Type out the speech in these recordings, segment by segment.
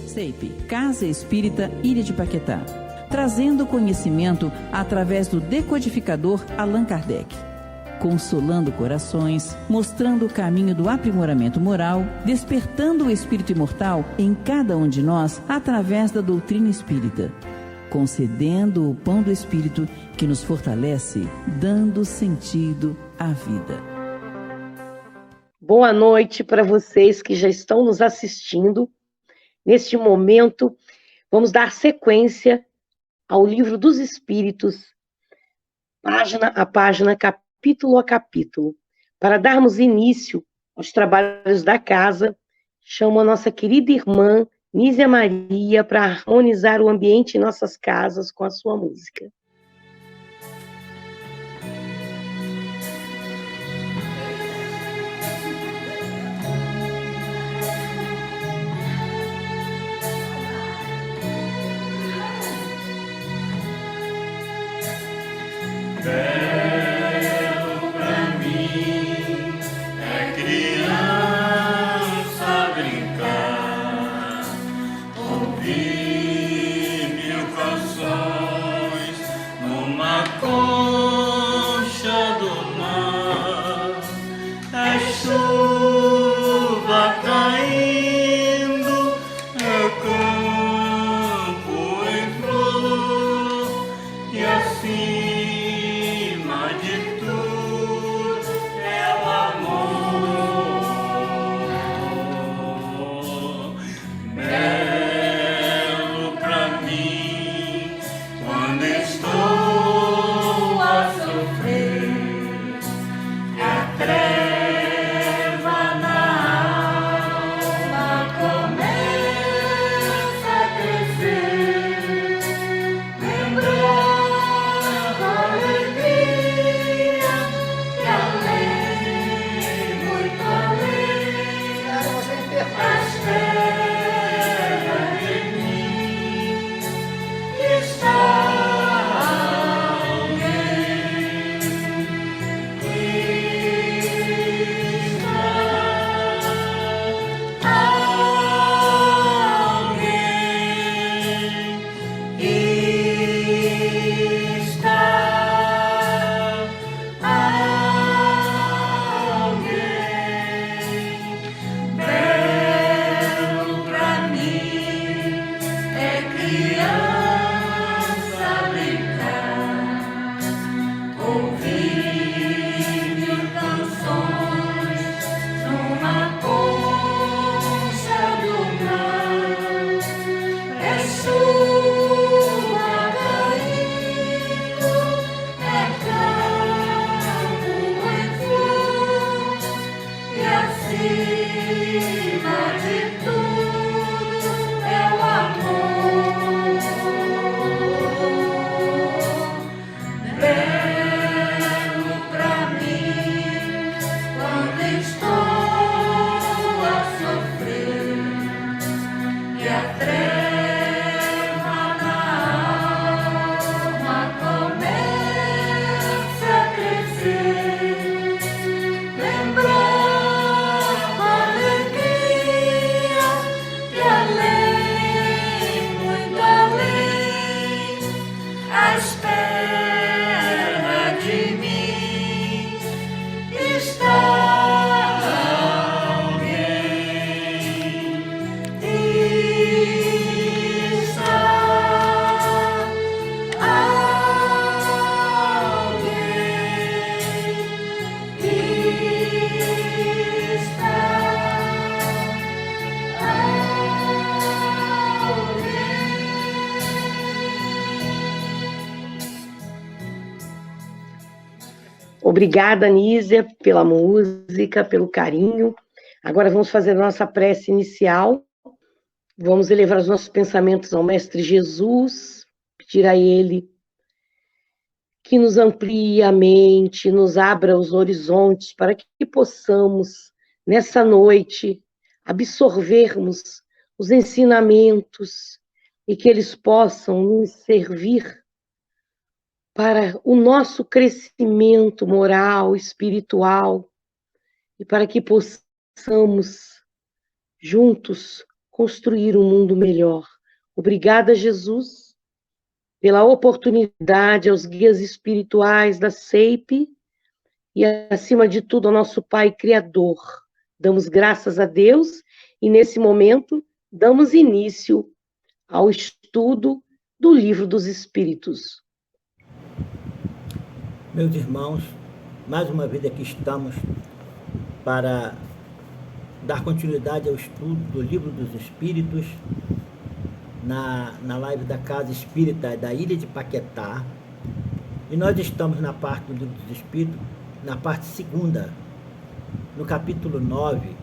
CEIP, Casa Espírita Ilha de Paquetá, trazendo conhecimento através do decodificador Allan Kardec, consolando corações, mostrando o caminho do aprimoramento moral, despertando o espírito imortal em cada um de nós através da doutrina espírita, concedendo o pão do espírito que nos fortalece, dando sentido à vida. Boa noite para vocês que já estão nos assistindo. Neste momento, vamos dar sequência ao Livro dos Espíritos, página a página, capítulo a capítulo. Para darmos início aos trabalhos da casa, chamo a nossa querida irmã Nízia Maria para harmonizar o ambiente em nossas casas com a sua música. Belo pra mim é criança brincar, ouvir mil canções numa concha do mar, é chuva caindo, é campo em flor, e assim Obrigada, Nízia, pela música, pelo carinho. Agora vamos fazer a nossa prece inicial. Vamos elevar os nossos pensamentos ao Mestre Jesus, pedir a Ele que nos amplie a mente, nos abra os horizontes para que possamos, nessa noite, absorvermos os ensinamentos e que eles possam nos servir para o nosso crescimento moral, espiritual, e para que possamos, juntos, construir um mundo melhor. Obrigada, Jesus, pela oportunidade aos guias espirituais da SEIP e, acima de tudo, ao nosso Pai Criador. Damos graças a Deus e, nesse momento, damos início ao estudo do Livro dos Espíritos. Meus irmãos, mais uma vez aqui estamos para dar continuidade ao estudo do Livro dos Espíritos na live da Casa Espírita da Ilha de Paquetá. E nós estamos na parte do Livro dos Espíritos, na parte segunda, no capítulo 9.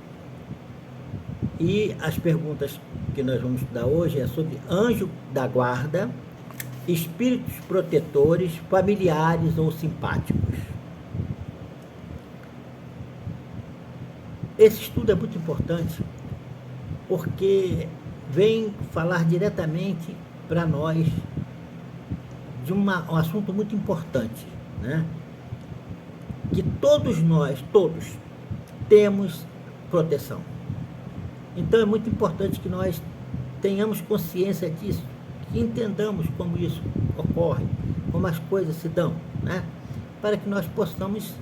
E as perguntas que nós vamos estudar hoje é sobre anjo da guarda, espíritos protetores, familiares ou simpáticos. Esse estudo é muito importante porque vem falar diretamente para nós de um assunto muito importante, né? Que todos nós, temos proteção. Então é muito importante que nós tenhamos consciência disso, que entendamos como isso ocorre, como as coisas se dão, né? Para que nós possamos,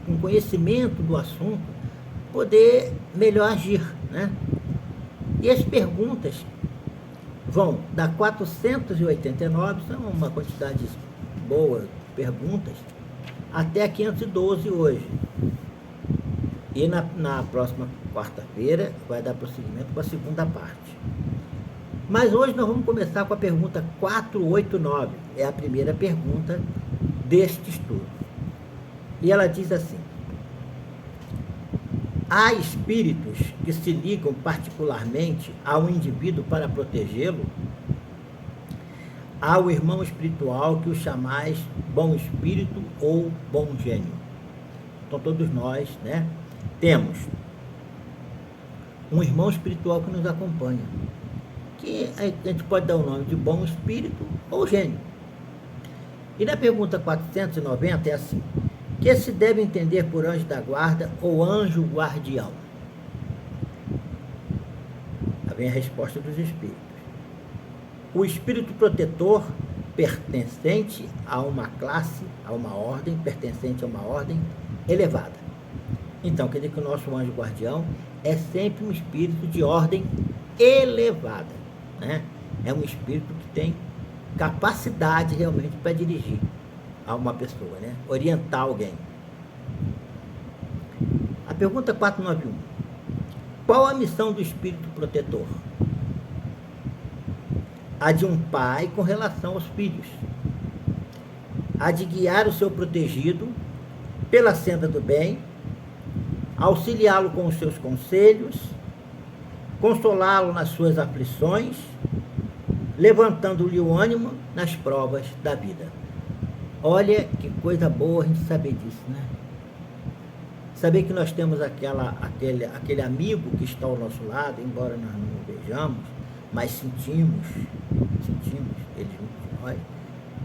com conhecimento do assunto, poder melhor agir, né? E as perguntas vão da 489, são uma quantidade boa de perguntas, até a 512 hoje. E na próxima quarta-feira vai dar prosseguimento com a segunda parte. Mas hoje nós vamos começar com a pergunta 489. É a primeira pergunta deste estudo. E ela diz assim: há espíritos que se ligam particularmente ao indivíduo para protegê-lo? Há o irmão espiritual que o chamais bom espírito ou bom gênio. Então todos nós, né, temos um irmão espiritual que nos acompanha, que a gente pode dar o nome de bom espírito ou gênio. E na pergunta 490 é assim: que se deve entender por anjo da guarda ou anjo guardião? Aí vem a resposta dos espíritos. O espírito protetor pertencente a uma classe, a uma ordem, pertencente a uma ordem elevada. Então, quer dizer que o nosso anjo guardião é sempre um espírito de ordem elevada, né? É um espírito que tem capacidade realmente para dirigir a uma pessoa, né? Orientar alguém. A pergunta 491. Qual a missão do espírito protetor? A de um pai com relação aos filhos. A de guiar o seu protegido pela senda do bem, auxiliá-lo com os seus conselhos, consolá-lo nas suas aflições, levantando-lhe o ânimo nas provas da vida. Olha que coisa boa a gente saber disso, né? Saber que nós temos aquele amigo que está ao nosso lado, embora nós não o vejamos, mas sentimos ele junto de nós,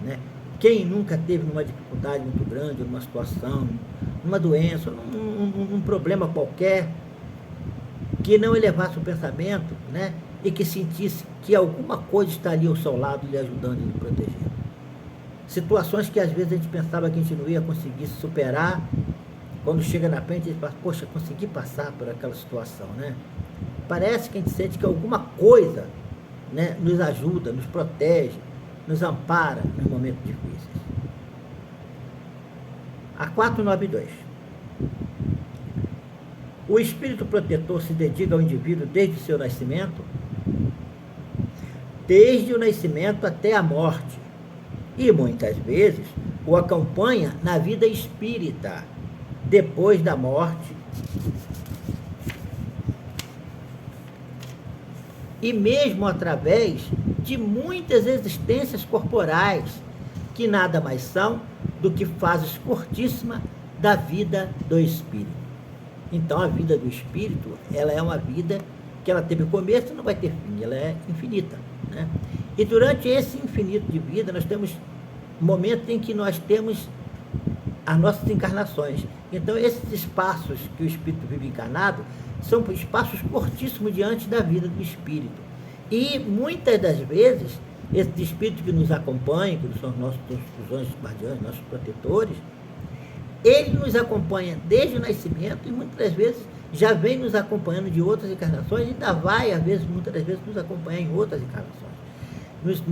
né? Quem nunca teve numa dificuldade muito grande, numa situação, numa doença, num problema qualquer, que não elevasse o pensamento, né? E que sentisse que alguma coisa estaria ao seu lado, lhe ajudando e lhe protegendo. Situações que às vezes a gente pensava que a gente não ia conseguir superar, quando chega na frente a gente fala: poxa, consegui passar por aquela situação, né? Parece que a gente sente que alguma coisa, né, nos ajuda, nos protege, nos ampara nos momentos difíceis. A 492. O espírito protetor se dedica ao indivíduo desde o seu nascimento, desde o nascimento até a morte, e muitas vezes o acompanha na vida espírita, depois da morte, e mesmo através de muitas existências corporais, que nada mais são do que fases curtíssimas da vida do espírito. Então a vida do espírito, ela é uma vida que ela teve começo e não vai ter fim, ela é infinita, né? E durante esse infinito de vida, nós temos momentos em que nós temos as nossas encarnações. Então esses espaços que o espírito vive encarnado são espaços curtíssimos diante da vida do espírito. E muitas das vezes, esses espíritos que nos acompanham, que são os nossos anjos guardiães, nossos protetores, ele nos acompanha desde o nascimento e muitas das vezes já vem nos acompanhando de outras encarnações e ainda vai, às vezes, muitas das vezes, nos acompanhar em outras encarnações.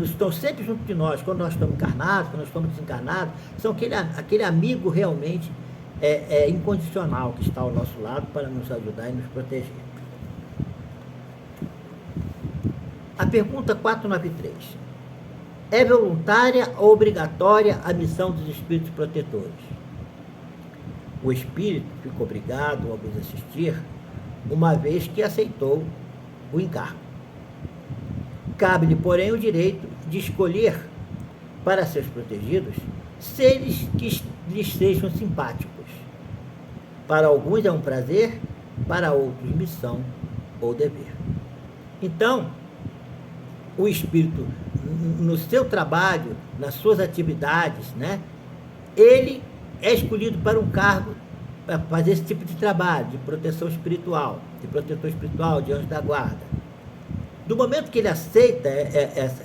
Estão sempre junto de nós, quando nós estamos encarnados, quando nós estamos desencarnados, são aquele amigo realmente incondicional que está ao nosso lado para nos ajudar e nos proteger. A pergunta 493. É voluntária ou obrigatória a missão dos espíritos protetores? O espírito fica obrigado a vos assistir uma vez que aceitou o encargo. Cabe-lhe, porém, o direito de escolher para seus protegidos seres que lhes sejam simpáticos. Para alguns é um prazer, para outros missão ou dever. Então, o espírito, no seu trabalho, nas suas atividades, né, ele é escolhido para um cargo, para fazer esse tipo de trabalho, de proteção espiritual, de protetor espiritual, de anjo da guarda. Do momento que ele aceita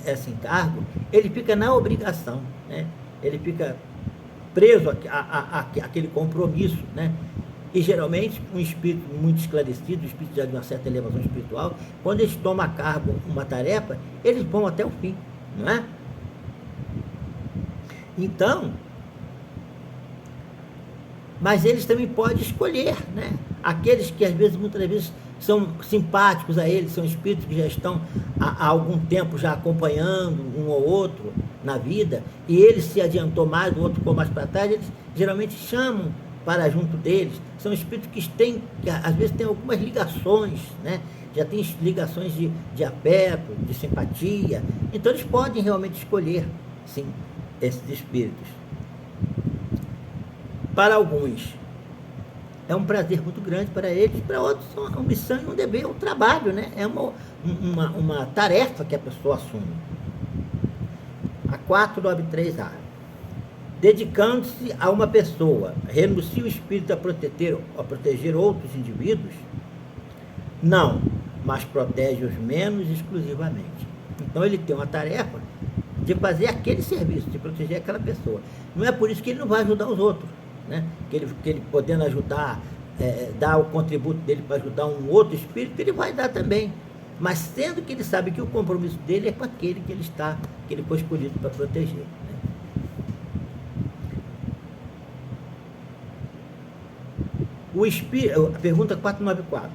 esse encargo, ele fica na obrigação, né? Ele fica preso àquele compromisso, né? E geralmente um espírito muito esclarecido, um espírito de uma certa elevação espiritual, quando eles tomam a cargo uma tarefa, eles vão até o fim, não é? Então, mas eles também podem escolher, né? Aqueles que às vezes, muitas vezes, são simpáticos a eles, são espíritos que já estão há algum tempo já acompanhando um ou outro na vida, e ele se adiantou mais, o outro ficou mais para trás, eles geralmente chamam para junto deles. São espíritos que às vezes têm algumas ligações, né? Já tem ligações de afeto, de simpatia, então eles podem realmente escolher, sim, esses espíritos. Para alguns é um prazer muito grande, para eles, para outros é uma missão e um dever, um trabalho, né? É uma tarefa que a pessoa assume. A 493A. Dedicando-se a uma pessoa, renuncia o espírito a proteger outros indivíduos? Não, mas protege os menos exclusivamente. Então ele tem uma tarefa de fazer aquele serviço, de proteger aquela pessoa. Não é por isso que ele não vai ajudar os outros, né? Que ele podendo ajudar, dar o contributo dele para ajudar um outro espírito, ele vai dar também. Mas sendo que ele sabe que o compromisso dele é com aquele que ele foi escolhido para proteger, né? A pergunta 494.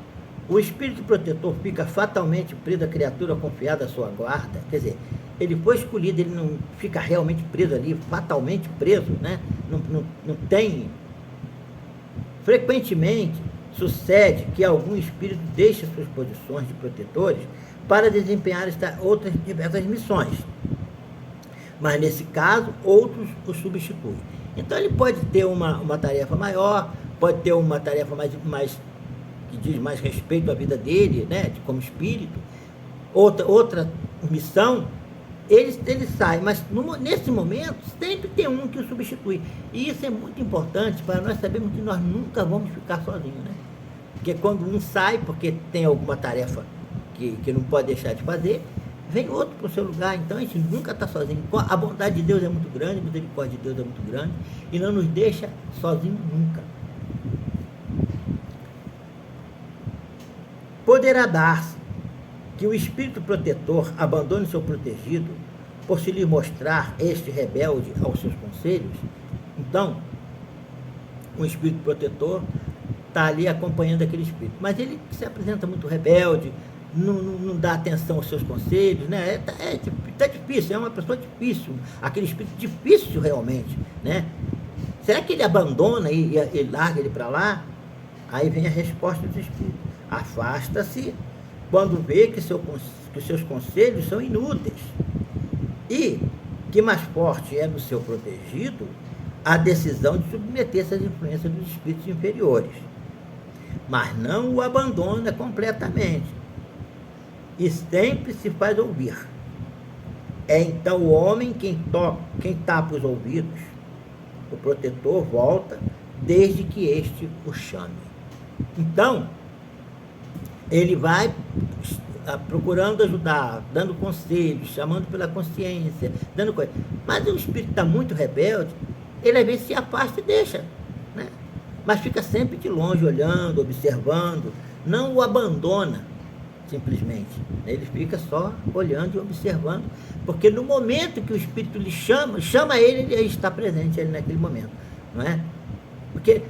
O espírito protetor fica fatalmente preso à criatura confiada à sua guarda? Quer dizer, ele foi escolhido, ele não fica realmente preso ali, fatalmente preso, né? Não tem. Frequentemente sucede que algum espírito deixa suas posições de protetores para desempenhar outras diversas missões. Mas nesse caso, outros o substituem. Então ele pode ter uma tarefa maior, pode ter uma tarefa mais que diz mais respeito à vida dele, né, como espírito, outra missão, ele sai, mas nesse momento sempre tem um que o substitui. E isso é muito importante para nós sabermos que nós nunca vamos ficar sozinhos, né? Porque quando um sai, porque tem alguma tarefa que não pode deixar de fazer, vem outro para o seu lugar. Então a gente nunca está sozinho. A bondade de Deus é muito grande, a misericórdia de Deus é muito grande, e não nos deixa sozinhos nunca. Poderá dar-se que o espírito protetor abandone seu protegido por se lhe mostrar este rebelde aos seus conselhos? Então, o espírito protetor está ali acompanhando aquele espírito, mas ele se apresenta muito rebelde, não dá atenção aos seus conselhos, né? Tá difícil, é uma pessoa difícil, aquele espírito difícil realmente, né? Será que ele abandona e larga ele para lá? Aí vem a resposta dos espíritos: afasta-se quando vê que os seus conselhos são inúteis, e que mais forte é no seu protegido a decisão de submeter-se às influências dos espíritos inferiores, mas não o abandona completamente, e sempre se faz ouvir. É então o homem quem tapa os ouvidos. O protetor volta desde que este o chame. Então, ele vai procurando ajudar, dando conselhos, chamando pela consciência, dando coisa. Mas o espírito está muito rebelde, ele às vezes se afasta e deixa, né? Mas fica sempre de longe, olhando, observando, não o abandona, simplesmente. Ele fica só olhando e observando, porque no momento que o espírito lhe chama ele está presente ele naquele momento, não é? Porque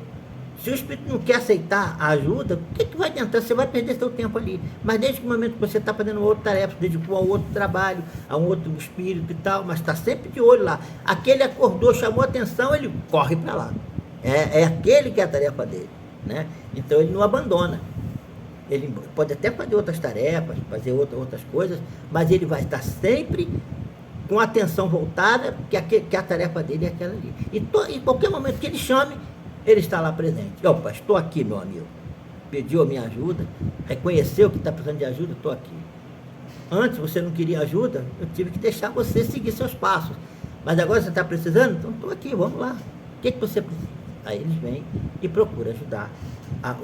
se o espírito não quer aceitar a ajuda, o que vai adiantar? Você vai perder seu tempo ali. Mas desde o momento que você está fazendo outra tarefa, se dedicou a outro trabalho, a um outro espírito e tal, mas está sempre de olho lá. Aquele acordou, chamou a atenção, ele corre para lá. É aquele que é a tarefa dele, né? Então ele não abandona. Ele pode até fazer outras tarefas, fazer outras coisas, mas ele vai estar sempre com a atenção voltada, que a tarefa dele é aquela ali. E em qualquer momento que ele chame, ele está lá presente. Opa, estou aqui, meu amigo. Pediu a minha ajuda, reconheceu que está precisando de ajuda, estou aqui. Antes você não queria ajuda, eu tive que deixar você seguir seus passos. Mas agora você está precisando? Então estou aqui, vamos lá. O que você precisa? Aí eles vêm e procuram ajudar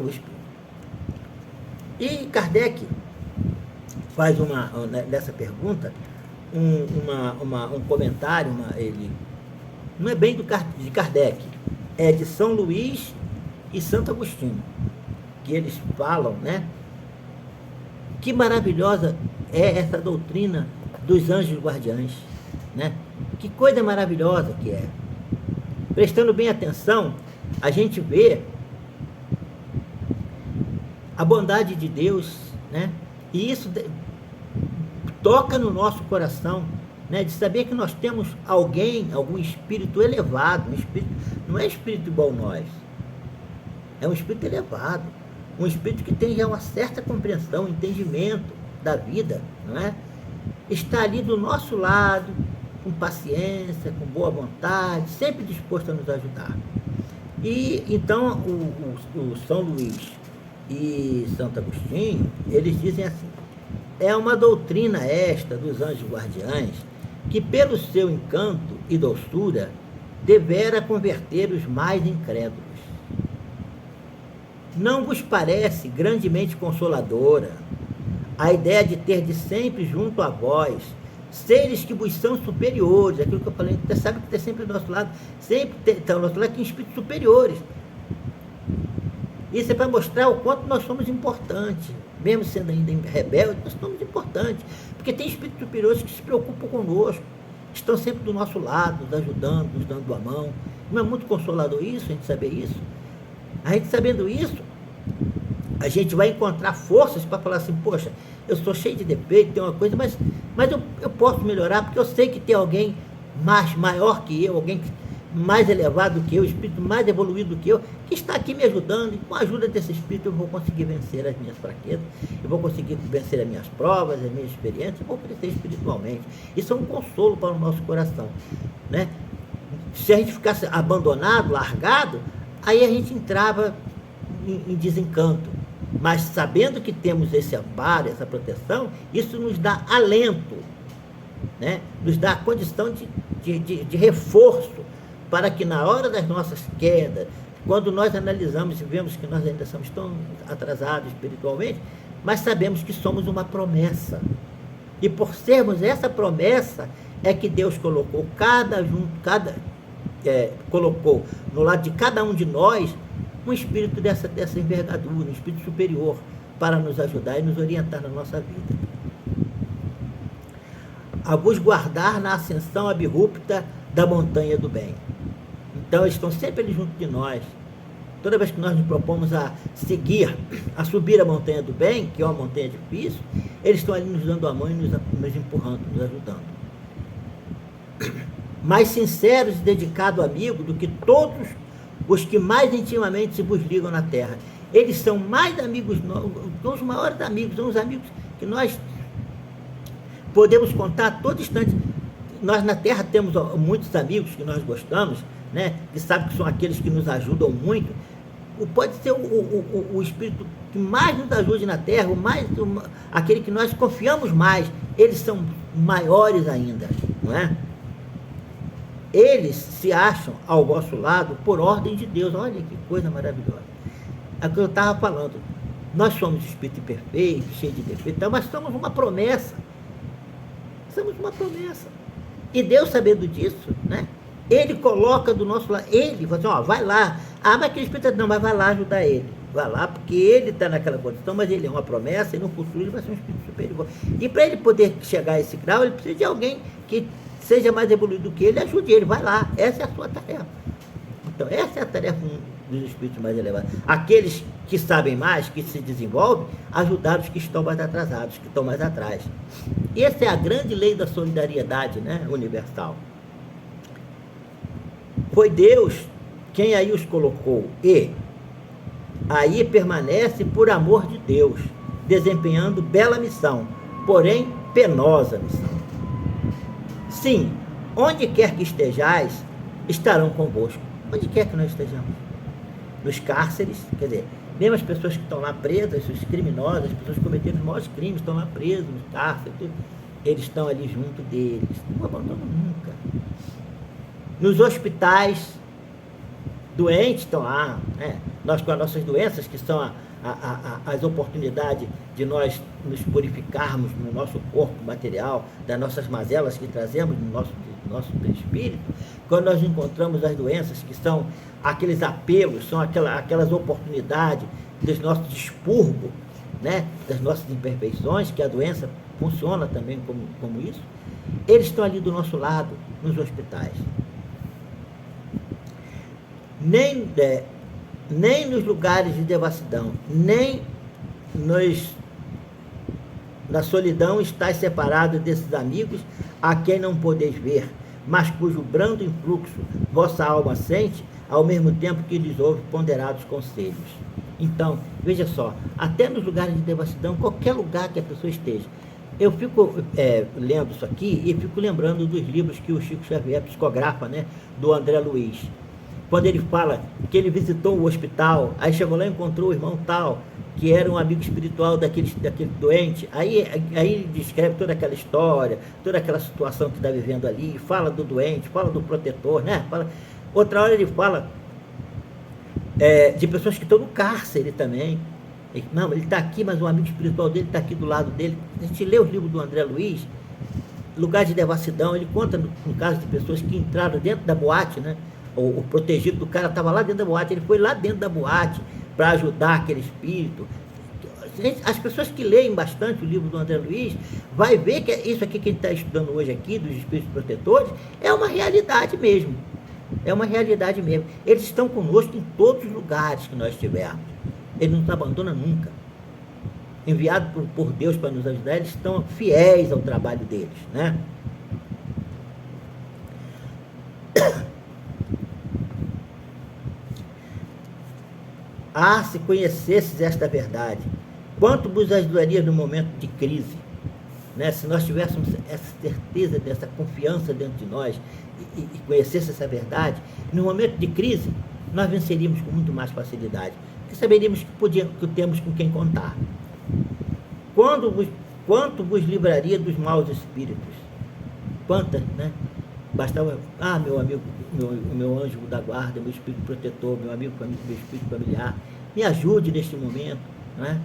o espírito. E Kardec faz nessa pergunta um comentário, ele não é bem de Kardec, é de São Luís e Santo Agostinho, que eles falam, né? Que maravilhosa é essa doutrina dos anjos guardiães, né? Que coisa maravilhosa que é. Prestando bem atenção, a gente vê a bondade de Deus, né? E isso toca no nosso coração, né? De saber que nós temos algum espírito elevado, não é espírito igual nós, é um espírito elevado, um espírito que tem já uma certa compreensão, entendimento da vida, não é? Está ali do nosso lado, com paciência, com boa vontade, sempre disposto a nos ajudar. E então o São Luís e Santo Agostinho, eles dizem assim: é uma doutrina esta dos anjos guardiães, que pelo seu encanto e doçura devera converter os mais incrédulos. Não vos parece grandemente consoladora a ideia de ter de sempre junto a vós seres que vos são superiores? Aquilo que eu falei, você sabe que tem sempre do nosso lado, sempre está ao nosso lado, tem espíritos superiores. Isso é para mostrar o quanto nós somos importantes, mesmo sendo ainda rebeldes, nós somos importantes, porque tem espíritos superiores que se preocupam conosco, estão sempre do nosso lado, nos ajudando, nos dando a mão. Não é muito consolador isso, a gente saber isso? A gente sabendo isso, a gente vai encontrar forças para falar assim: poxa, eu sou cheio de defeito, tem uma coisa, mas eu posso melhorar, porque eu sei que tem alguém maior que eu, alguém mais elevado do que eu, espírito mais evoluído do que eu, que está aqui me ajudando, e com a ajuda desse espírito eu vou conseguir vencer as minhas fraquezas, eu vou conseguir vencer as minhas provas, as minhas experiências, eu vou crescer espiritualmente. Isso é um consolo para o nosso coração, né? Se a gente ficasse abandonado, largado, aí a gente entrava em desencanto. Mas sabendo que temos esse amparo, essa proteção, isso nos dá alento, né? Nos dá a condição de reforço, para que na hora das nossas quedas, quando nós analisamos e vemos que nós ainda somos tão atrasados espiritualmente, mas sabemos que somos uma promessa. E por sermos essa promessa, é que Deus colocou colocou no lado de cada um de nós um espírito dessa envergadura, um espírito superior, para nos ajudar e nos orientar na nossa vida. A vos guardar na ascensão abrupta da montanha do bem. Então, eles estão sempre ali junto de nós. Toda vez que nós nos propomos a subir a montanha do bem, que é uma montanha difícil, eles estão ali nos dando a mão e nos empurrando, nos ajudando. Mais sinceros e dedicados amigos do que todos os que mais intimamente se vos ligam na terra. Eles são mais amigos, são os maiores amigos, são os amigos que nós podemos contar a todo instante. Nós na terra temos muitos amigos que nós gostamos, né? Que sabe que são aqueles que nos ajudam muito. Pode ser o espírito que mais nos ajude na terra, aquele que nós confiamos mais. Eles são maiores ainda, não é? Eles se acham ao vosso lado por ordem de Deus. Olha que coisa maravilhosa. É o que eu estava falando. Nós somos espírito imperfeito, cheio de defeito, mas somos uma promessa. Somos uma promessa. E Deus, sabendo disso, né? Ele coloca do nosso lado, ele fala assim, ó, vai lá. Ah, mas aquele espírito, não, mas vai lá ajudar ele. Vai lá, porque ele está naquela condição, mas ele é uma promessa e no futuro ele vai ser um espírito superior. E para ele poder chegar a esse grau, ele precisa de alguém que seja mais evoluído do que ele, ajude ele, vai lá. Essa é a sua tarefa. Então, essa é a tarefa dos espíritos mais elevados. Aqueles que sabem mais, que se desenvolvem, ajudar os que estão mais atrasados, que estão mais atrás. Essa é a grande lei da solidariedade, né, universal. Foi Deus quem aí os colocou e aí permanece por amor de Deus, desempenhando bela missão, porém penosa missão. Sim, onde quer que estejais, estarão convosco. Onde quer que nós estejamos. Nos cárceres, quer dizer, mesmo as pessoas que estão lá presas, os criminosos, as pessoas que cometeram os maiores crimes, estão lá presos, nos cárceres, tudo, eles estão ali junto deles. Não abandonam nunca. Nos hospitais, doentes estão lá, né? Nós com as nossas doenças, que são as oportunidades de nós nos purificarmos no nosso corpo material, das nossas mazelas que trazemos no nosso espírito, quando nós encontramos as doenças, que são aqueles apelos, são aquelas oportunidades dos nossos expurgos, né? Das nossas imperfeições, que a doença funciona também como isso, eles estão ali do nosso lado, nos hospitais. Nem nos lugares de devassidão, nem na solidão estáis separados desses amigos a quem não podeis ver, mas cujo brando influxo vossa alma sente, ao mesmo tempo que lhes ouve ponderados conselhos. Então, veja só, até nos lugares de devassidão, qualquer lugar que a pessoa esteja, eu fico lendo isso aqui e fico lembrando dos livros que o Chico Xavier psicografa, né, do André Luiz. Quando ele fala que ele visitou o hospital, aí chegou lá e encontrou o irmão tal, que era um amigo espiritual daquele doente, aí ele descreve toda aquela história, toda aquela situação que está vivendo ali, fala do doente, fala do protetor, né? Outra hora ele fala de pessoas que estão no cárcere também. Não, ele está aqui, mas o amigo espiritual dele está aqui do lado dele. A gente lê os livros do André Luiz, Lugar de Devassidão, ele conta no caso de pessoas que entraram dentro da boate, né? O protegido do cara estava lá dentro da boate, ele foi lá dentro da boate para ajudar aquele espírito. As pessoas que leem bastante o livro do André Luiz, vai ver que isso aqui que a gente está estudando hoje aqui, dos espíritos protetores, é uma realidade mesmo. É uma realidade mesmo. Eles estão conosco em todos os lugares que nós estivermos. Eles não nos abandonam nunca. Enviados por Deus para nos ajudar, eles estão fiéis ao trabalho deles, né? Ah, se conhecesses esta verdade, quanto vos ajudaria no momento de crise, né? Se nós tivéssemos essa certeza, dessa confiança dentro de nós e conhecesse essa verdade, no momento de crise, nós venceríamos com muito mais facilidade, porque saberíamos que temos com quem contar. Quanto vos livraria dos maus espíritos? Quantas, né? Bastava, meu amigo, meu anjo da guarda, meu espírito protetor, meu amigo, meu espírito familiar, me ajude neste momento, né?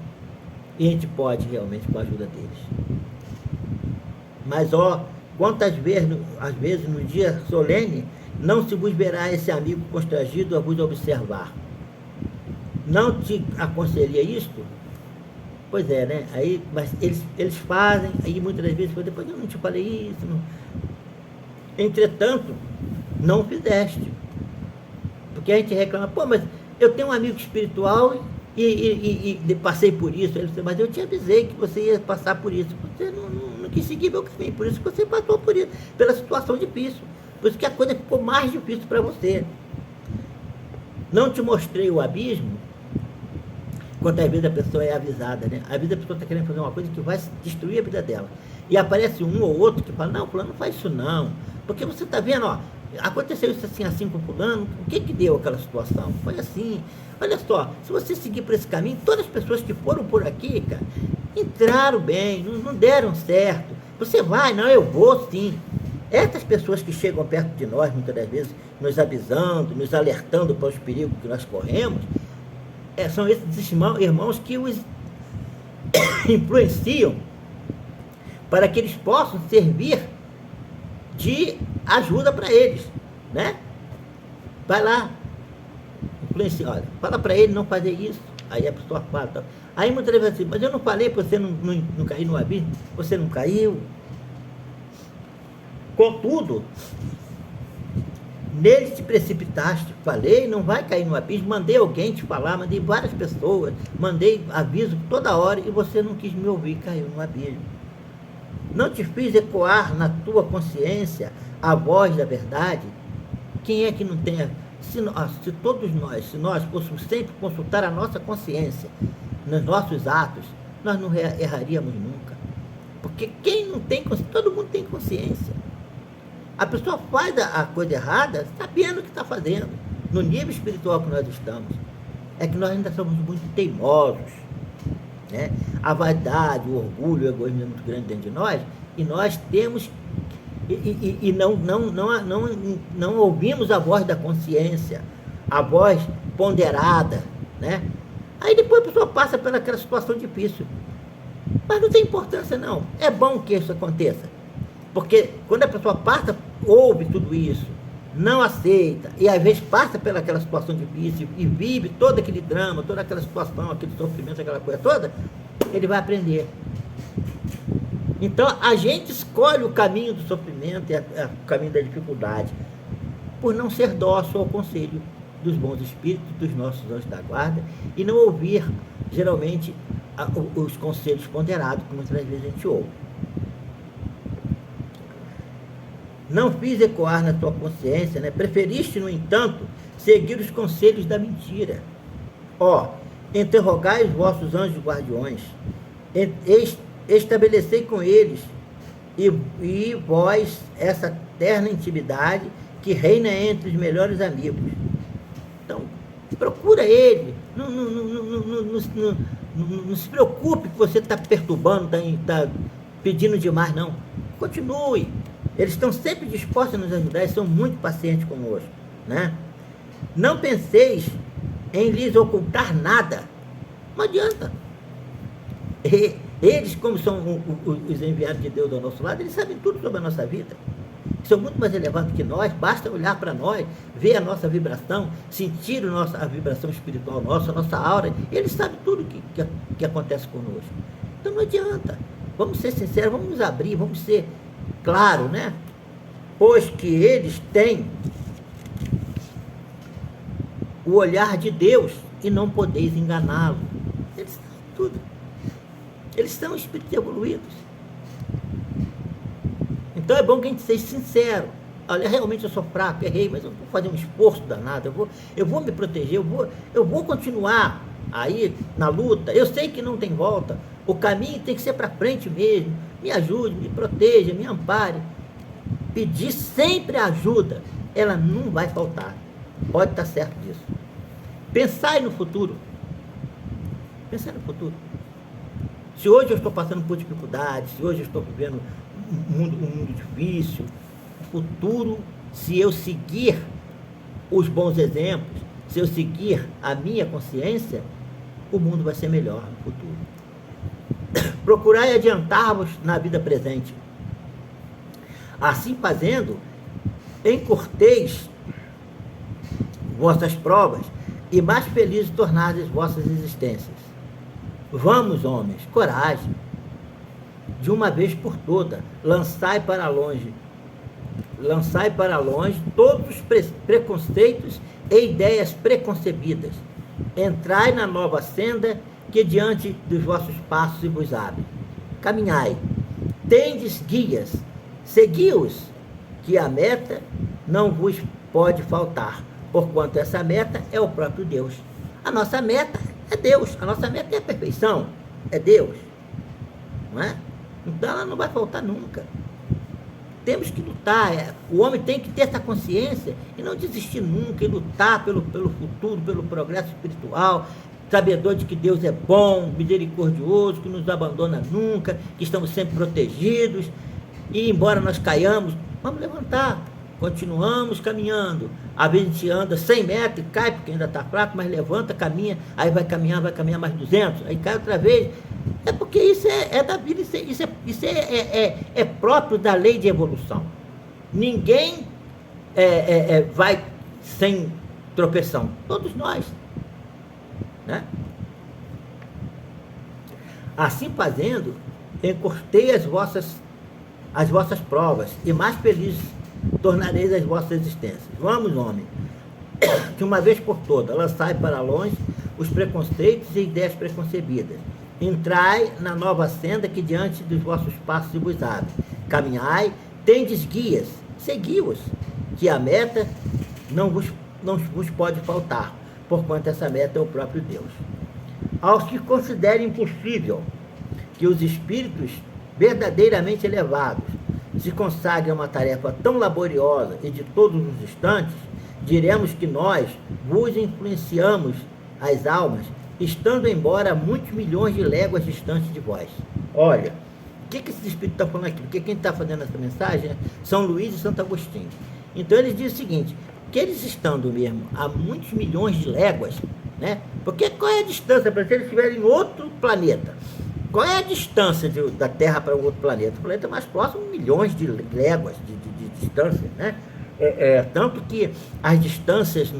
E a gente pode realmente com a ajuda deles. Mas, quantas vezes, às vezes, no dia solene, não se vos verá esse amigo constrangido a vos observar. Não te aconselharia isto? Pois é, né? Aí, mas eles fazem, aí muitas das vezes, depois eu não te falei isso, não. Entretanto, não fizeste. Porque a gente reclama, mas eu tenho um amigo espiritual e passei por isso. Ele disse, mas eu te avisei que você ia passar por isso. Você não quis seguir meu caminho, por isso que você passou por isso, pela situação difícil. Por isso que a coisa ficou mais difícil para você. Não te mostrei o abismo, quantas vezes a pessoa é avisada, né? Às vezes a pessoa está querendo fazer uma coisa que vai destruir a vida dela. E aparece um ou outro que fala, não, fulano, não faz isso não. Porque você está vendo, aconteceu isso assim com fulano, o que deu aquela situação? Foi assim. Olha só, se você seguir por esse caminho, todas as pessoas que foram por aqui, cara, entraram bem, não deram certo. Você vai, não, eu vou sim. Essas pessoas que chegam perto de nós, muitas das vezes, nos avisando, nos alertando para os perigos que nós corremos, são esses irmãos que influenciam para que eles possam servir de ajuda para eles, né? Vai lá, influencia, olha, fala para ele não fazer isso, aí a pessoa fala, tá? Aí muitas vezes assim, mas eu não falei para você não cair no abismo, você não caiu. Contudo, nele te precipitaste, falei, não vai cair no abismo, mandei alguém te falar, mandei várias pessoas, mandei aviso toda hora e você não quis me ouvir, caiu no abismo. Não te fiz ecoar na tua consciência a voz da verdade? Quem é que não tem? Se todos nós, se nós fôssemos sempre consultar a nossa consciência nos nossos atos, nós não erraríamos nunca. Porque quem não tem consciência, todo mundo tem consciência. A pessoa faz a coisa errada sabendo o que está fazendo, no nível espiritual que nós estamos. É que nós ainda somos muito teimosos, né? A vaidade, o orgulho, o egoísmo é muito grande dentro de nós, e nós temos, não ouvimos a voz da consciência, a voz ponderada, né? Aí depois a pessoa passa pelaquela situação difícil. Mas não tem importância não, é bom que isso aconteça. Porque quando a pessoa passa, ouve tudo isso, não aceita, e às vezes passa pelaquela situação difícil e vive todo aquele drama, toda aquela situação, aquele sofrimento, aquela coisa toda, ele vai aprender. Então a gente escolhe o caminho do sofrimento e o caminho da dificuldade, por não ser dócil ao conselho dos bons espíritos, dos nossos anjos da guarda, e não ouvir, geralmente, os conselhos ponderados, que muitas vezes a gente ouve. Não fiz ecoar na tua consciência, né? Preferiste, no entanto, seguir os conselhos da mentira. Interrogai os vossos anjos guardiões, estabelecei com eles e vós essa terna intimidade que reina entre os melhores amigos. Então, procura ele, não se preocupe que você está perturbando, está pedindo demais, não. Continue. Eles estão sempre dispostos a nos ajudar, eles são muito pacientes conosco, né? Não penseis em lhes ocultar nada. Não adianta. Eles, como são os enviados de Deus ao nosso lado, eles sabem tudo sobre a nossa vida. São muito mais elevados que nós, basta olhar para nós, ver a nossa vibração, sentir a vibração espiritual nossa, a nossa aura. Eles sabem tudo que acontece conosco. Então não adianta. Vamos ser sinceros, vamos nos abrir, vamos ser claro, né? Pois que eles têm o olhar de Deus e não podeis enganá-lo. Eles sabem tudo. Eles são espíritos evoluídos. Então é bom que a gente seja sincero. Olha, realmente eu sou fraco, errei, mas eu vou fazer um esforço danado, eu vou me proteger, eu vou continuar aí na luta. Eu sei que não tem volta, o caminho tem que ser para frente mesmo. Me ajude, me proteja, me ampare. Pedir sempre ajuda, ela não vai faltar. Pode estar certo disso. Pensai no futuro. Pensai no futuro. Se hoje eu estou passando por dificuldades, se hoje eu estou vivendo um mundo difícil, o futuro, se eu seguir os bons exemplos, se eu seguir a minha consciência, o mundo vai ser melhor no futuro. Procurai adiantar-vos na vida presente. Assim fazendo, encurteis vossas provas e mais felizes tornardes vossas existências. Vamos, homens, coragem. De uma vez por toda, lançai para longe todos os preconceitos e ideias preconcebidas. Entrai na nova senda que diante dos vossos passos se vos abre. Caminhai, tendes guias, segui-os, que a meta não vos pode faltar, porquanto essa meta é o próprio Deus. A nossa meta é Deus, a nossa meta é a perfeição, é Deus, não é? Então ela não vai faltar nunca. Temos que lutar, o homem tem que ter essa consciência e não desistir nunca, e lutar pelo futuro, pelo progresso espiritual, sabedor de que Deus é bom, misericordioso, que não nos abandona nunca, que estamos sempre protegidos, e embora nós caiamos, vamos levantar, continuamos caminhando. Às vezes a gente anda 100 metros e cai, porque ainda está fraco, mas levanta, caminha, aí vai caminhar mais 200, aí cai outra vez, É porque isso é da vida, isso é próprio da lei de evolução. Ninguém vai sem tropeção. Todos nós. Né? Assim fazendo, encurtei as vossas provas, e mais felizes tornareis as vossas existências. Vamos, homem, de uma vez por todas, lançai para longe os preconceitos e ideias preconcebidas. Entrai na nova senda que diante dos vossos passos vos abre. Caminhai, tendes guias, segui-os, que a meta não vos pode faltar, porquanto essa meta é o próprio Deus. Aos que considerem impossível que os espíritos verdadeiramente elevados se consagrem a uma tarefa tão laboriosa e de todos os instantes, diremos que nós vos influenciamos as almas, estando embora muitos milhões de léguas distantes de vós. Olha, o que esses espíritos estão falando aqui? Porque quem está fazendo essa mensagem é São Luís e Santo Agostinho. Então eles dizem o seguinte, que eles estando mesmo a muitos milhões de léguas, né? Porque qual é a distância para se eles estiverem em outro planeta? Qual é a distância da Terra para um outro planeta? O planeta mais próximo, milhões de léguas de distância, né? Tanto que as distâncias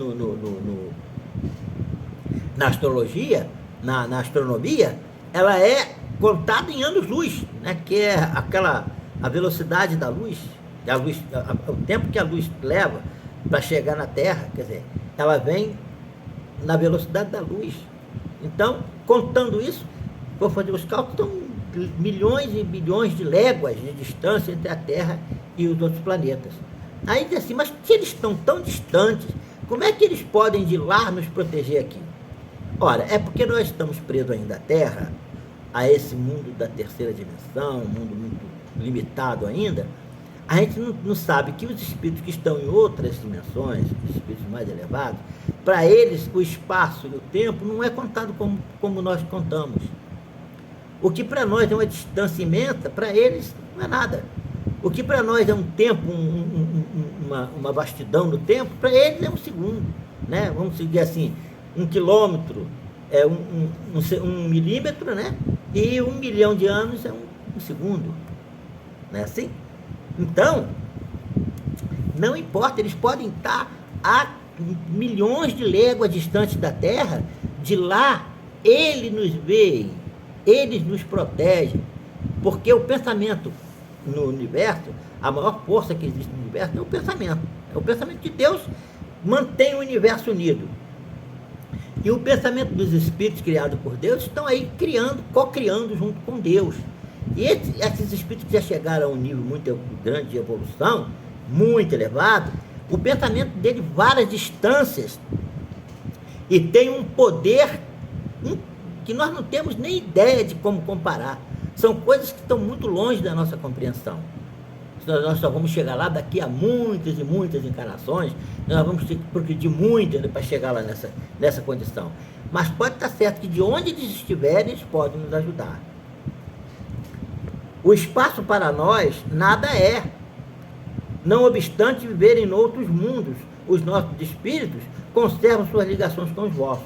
na astrologia, na astronomia, ela é contada em anos-luz, né? Que é a velocidade da luz, o tempo que a luz leva para chegar na Terra, quer dizer, ela vem na velocidade da luz. Então, contando isso, vou fazer os cálculos, são milhões e bilhões de léguas de distância entre a Terra e os outros planetas. Aí diz assim, mas se eles estão tão distantes, como é que eles podem de lá nos proteger aqui? Ora, é porque nós estamos presos ainda à Terra, a esse mundo da terceira dimensão, um mundo muito limitado ainda. A gente não sabe que os espíritos que estão em outras dimensões, os espíritos mais elevados, para eles o espaço e o tempo não é contado como nós contamos. O que para nós é uma distância imensa, para eles não é nada. O que para nós é um tempo, uma vastidão no tempo, para eles é um segundo. Né? Vamos seguir assim, 1 quilômetro é um milímetro, né? E 1 milhão de anos é um segundo. Não é assim? Então, não importa, eles podem estar a milhões de léguas distantes da Terra, de lá ele nos vê, eles nos protegem, porque o pensamento no universo, a maior força que existe no universo é o pensamento. É o pensamento de Deus mantém o universo unido. E o pensamento dos espíritos criados por Deus estão aí co-criando junto com Deus. E esses espíritos que já chegaram a um nível muito grande de evolução, muito elevado, o pensamento dele várias distâncias e tem um poder que nós não temos nem ideia de como comparar. São coisas que estão muito longe da nossa compreensão. Nós só vamos chegar lá daqui a muitas e muitas encarnações, nós vamos ter que progredir muito para chegar lá nessa condição. Mas pode estar certo que de onde eles estiverem, eles podem nos ajudar. O espaço para nós nada é. Não obstante viverem em outros mundos, os nossos espíritos conservam suas ligações com os vossos.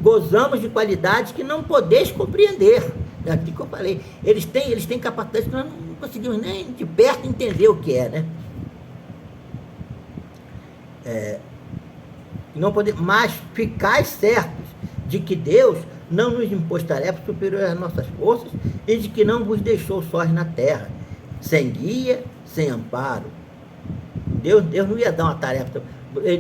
Gozamos de qualidades que não podeis compreender. É aquilo que eu falei. Eles têm capacidade que nós não conseguimos nem de perto entender o que é, né? Não podemos, mas ficais certos de que Deus não nos impôs tarefas superiores às nossas forças e de que não vos deixou sós na terra, sem guia, sem amparo. Deus não ia dar uma tarefa.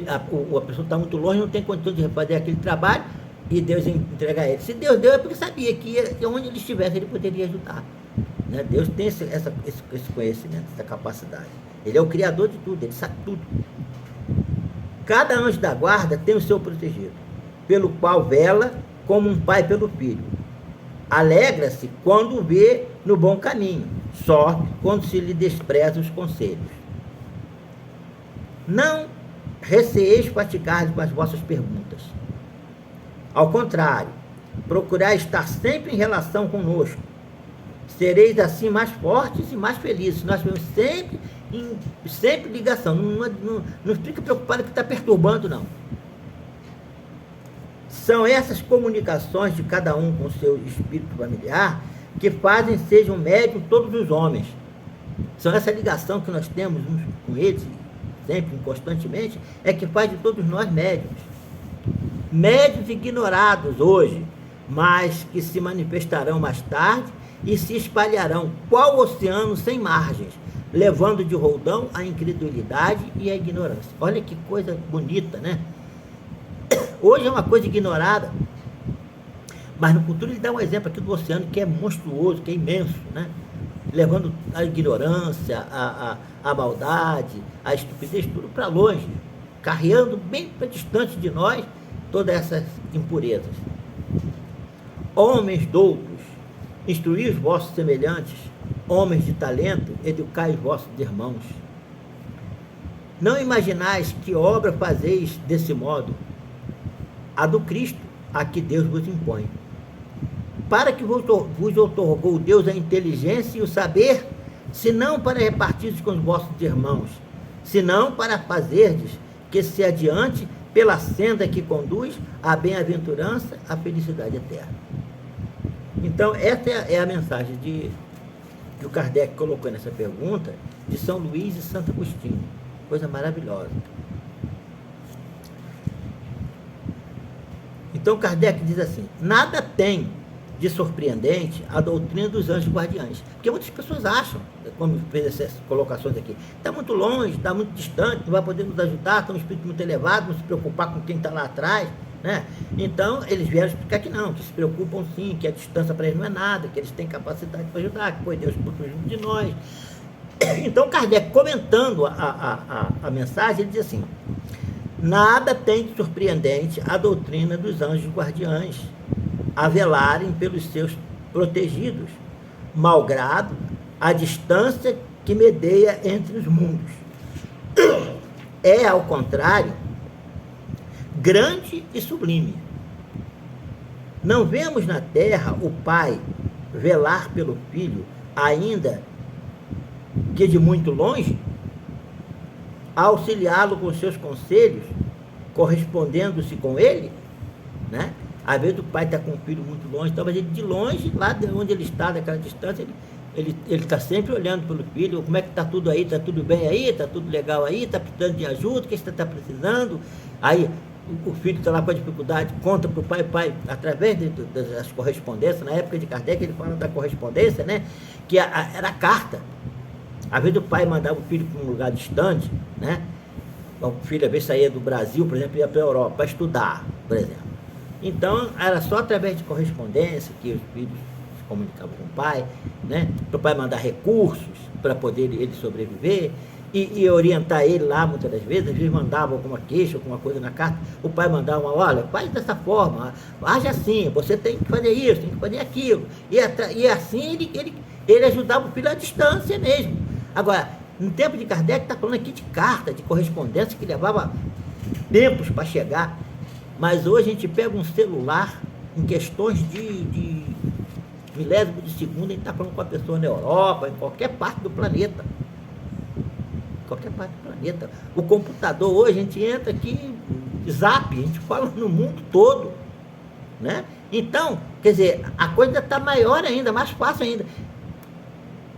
A pessoa está muito longe, não tem condição de fazer aquele trabalho e Deus ia entregar ele. Se Deus deu, é porque sabia que onde ele estivesse, ele poderia ajudar. Né? Deus tem esse conhecimento, essa capacidade. Ele é o criador de tudo, ele sabe tudo. Cada anjo da guarda tem o seu protegido, pelo qual vela como um pai pelo filho. Alegra-se quando o vê no bom caminho, sofre quando se lhe despreza os conselhos. Não receeis fatigar com as vossas perguntas. Ao contrário, procurai estar sempre em relação conosco. Sereis assim mais fortes e mais felizes. Nós temos sempre ligação. Não fica preocupado que está perturbando, não. São essas comunicações de cada um com o seu espírito familiar que fazem sejam médios todos os homens. São essa ligação que nós temos uns com eles, sempre, constantemente, é que faz de todos nós médios. Médios ignorados hoje, mas que se manifestarão mais tarde e se espalharão qual oceano sem margens, levando de roldão a incredulidade e a ignorância. Olha que coisa bonita, né? Hoje é uma coisa ignorada, mas no futuro ele dá um exemplo aqui do oceano que é monstruoso, que é imenso, né? Levando a ignorância, a maldade, a estupidez, tudo para longe, carreando bem para distante de nós todas essas impurezas. Homens doutos, instruí os vossos semelhantes, homens de talento, educai os vossos irmãos. Não imaginais que obra fazeis desse modo, a do Cristo, a que Deus vos impõe. Para que vos outorgou Deus a inteligência e o saber, senão para repartirdes com os vossos irmãos, senão para fazerdes que se adiante pela senda que conduz à bem-aventurança, à felicidade eterna. Então, essa é a mensagem que o Kardec colocou nessa pergunta de São Luís e Santo Agostinho. Coisa maravilhosa. Então, Kardec diz assim: nada tem de surpreendente a doutrina dos anjos guardiães. Porque muitas pessoas acham, como fez essas colocações aqui, está muito longe, está muito distante, não vai poder nos ajudar, está um espírito muito elevado, não se preocupar com quem está lá atrás, né? Então, eles vieram explicar que não, que se preocupam sim, que a distância para eles não é nada, que eles têm capacidade para ajudar, que foi Deus por junto de nós. Então, Kardec, comentando a mensagem, ele diz assim: nada tem de surpreendente a doutrina dos anjos guardiães, a velarem pelos seus protegidos, malgrado a distância que medeia entre os mundos. É, ao contrário, grande e sublime. Não vemos na terra o Pai velar pelo Filho, ainda que de muito longe, auxiliá-lo com seus conselhos, correspondendo-se com ele, né? Às vezes o pai está com o filho muito longe, talvez ele de longe, lá de onde ele está, daquela distância, ele está sempre olhando pelo filho, como é que está tudo aí, está tudo bem aí, está tudo legal aí, está precisando de ajuda, o que você está precisando? Aí o filho está lá com a dificuldade, conta para o pai, através das correspondências, na época de Kardec ele fala da correspondência, né? Que era a carta. Às vezes o pai mandava o filho para um lugar distante, né? O filho às vezes saía do Brasil, por exemplo, ia para a Europa para estudar, por exemplo. Então, era só através de correspondência que os filhos se comunicavam com o pai, né? Para o pai mandar recursos para poder ele sobreviver e orientar ele lá muitas das vezes. Às vezes mandava alguma queixa, alguma coisa na carta, o pai mandava olha, faz dessa forma, age assim, você tem que fazer isso, tem que fazer aquilo. E assim ele ajudava o filho à distância mesmo. Agora, no tempo de Kardec, está falando aqui de carta, de correspondência que levava tempos para chegar. Mas hoje a gente pega um celular, em questões de milésimo de segundo, a gente está falando com a pessoa na Europa, em qualquer parte do planeta. Qualquer parte do planeta. O computador hoje, a gente entra aqui, zap, a gente fala no mundo todo, né? Então, quer dizer, a coisa está maior ainda, mais fácil ainda,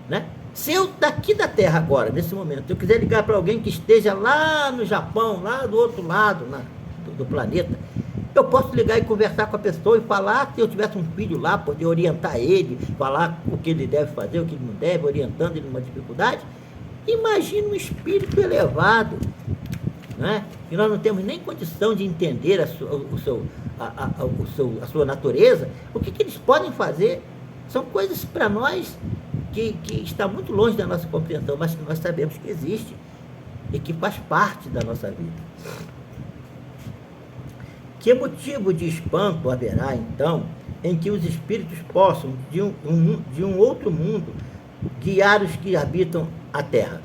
né? Se eu daqui da Terra agora, nesse momento, eu quiser ligar para alguém que esteja lá no Japão, lá do outro lado do planeta, eu posso ligar e conversar com a pessoa e falar, se eu tivesse um filho lá, poder orientar ele, falar o que ele deve fazer, o que ele não deve, orientando ele numa dificuldade. Imagina um espírito elevado, né? E nós não temos nem condição de entender a sua natureza. O que eles podem fazer? São coisas para nós que está muito longe da nossa compreensão, mas que nós sabemos que existe e que faz parte da nossa vida. Que motivo de espanto haverá, então, em que os espíritos possam, de um outro mundo, guiar os que habitam a Terra?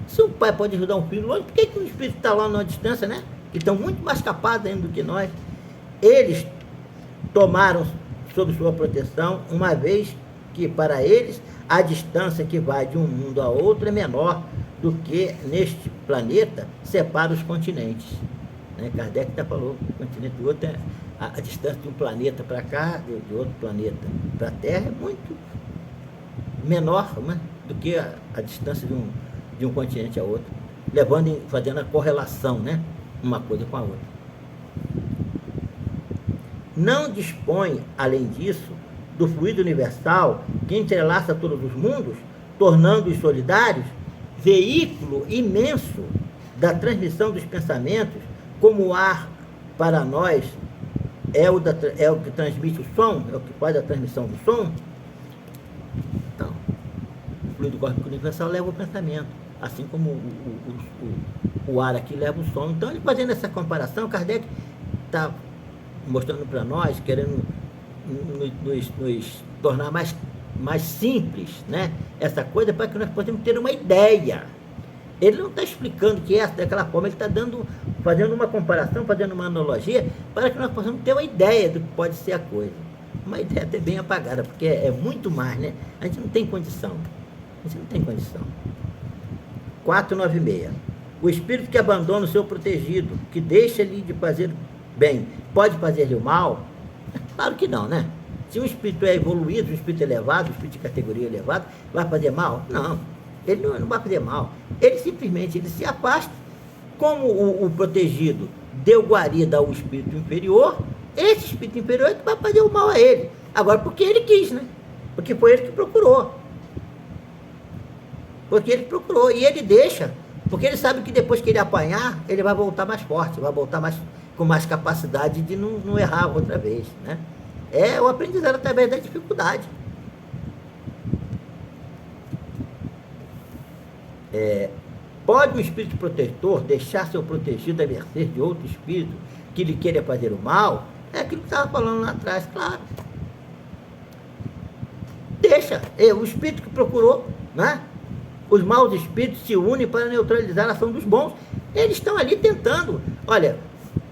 Se o pai pode ajudar um filho longe, por que o espírito está lá numa distância, né? Que estão muito mais capazes ainda do que nós. Eles tomaram sob sua proteção, uma vez que, para eles, a distância que vai de um mundo a outro é menor do que neste planeta separa os continentes. né? Kardec até falou que o continente do outro, a distância de um planeta para cá, de outro planeta para a Terra, é muito menor, né, do que a distância de um continente a outro, fazendo a correlação, né, uma coisa com a outra. Não dispõe, além disso, do fluido universal que entrelaça todos os mundos, tornando-os solidários, veículo imenso da transmissão dos pensamentos, como o ar para nós é o que transmite o som, é o que faz a transmissão do som. Então, o fluido cósmico universal leva o pensamento, assim como o ar aqui leva o som. Então, ele fazendo essa comparação, Kardec está mostrando para nós, querendo nos tornar mais simples, né, essa coisa, para que nós possamos ter uma ideia. Ele não está explicando que é daquela forma, ele está fazendo uma comparação, fazendo uma analogia, para que nós possamos ter uma ideia do que pode ser a coisa. Uma ideia até bem apagada, porque é muito mais, né? A gente não tem condição. A gente não tem condição. 496. O espírito que abandona o seu protegido, que deixa-lhe de fazer bem, pode fazer-lhe o mal? Claro que não, né? Se um espírito é evoluído, um espírito elevado, um espírito de categoria elevada, vai fazer mal? Não. Ele não vai fazer mal. Ele simplesmente se afasta. Como o protegido deu guarida ao espírito inferior, esse espírito inferior é que vai fazer o mal a ele. Agora, porque ele quis, né? Porque foi ele que procurou. Porque ele procurou. E ele deixa. Porque ele sabe que depois que ele apanhar, ele vai voltar mais forte, vai voltar com mais capacidade de não errar outra vez, né? É o aprendizado através da dificuldade. Pode um espírito protetor deixar seu protegido a mercê de outro espírito que lhe queira fazer o mal? É aquilo que estava falando lá atrás, claro. Deixa. O espírito que procurou, né? Os maus espíritos se unem para neutralizar a ação dos bons. Eles estão ali tentando. Olha,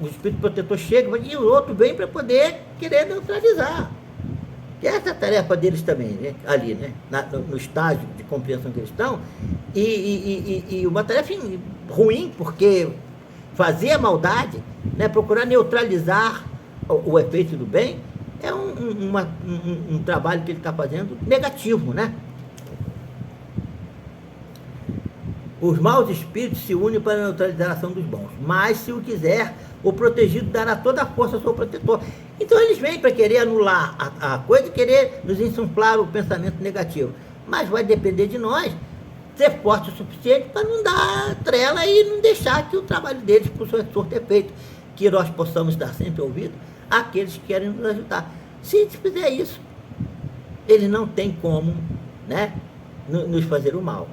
o espírito protetor chega e o outro vem para poder querer neutralizar. Que essa é a tarefa deles também, né? Ali, né? No estágio de compreensão que eles estão. E uma tarefa ruim, porque fazer a maldade, né? Procurar neutralizar o efeito do bem, é um trabalho que ele está fazendo negativo, né? Os maus espíritos se unem para a neutralizar a ação dos bons, mas se o quiser, o protegido dará toda a força ao seu protetor. Então eles vêm para querer anular a coisa e querer nos insuflar o pensamento negativo. Mas vai depender de nós ser forte o suficiente para não dar trela e não deixar que o trabalho deles, por seu ter feito, que nós possamos dar sempre ouvido àqueles que querem nos ajudar. Se a gente fizer isso, eles não têm como, né, nos fazer o mal.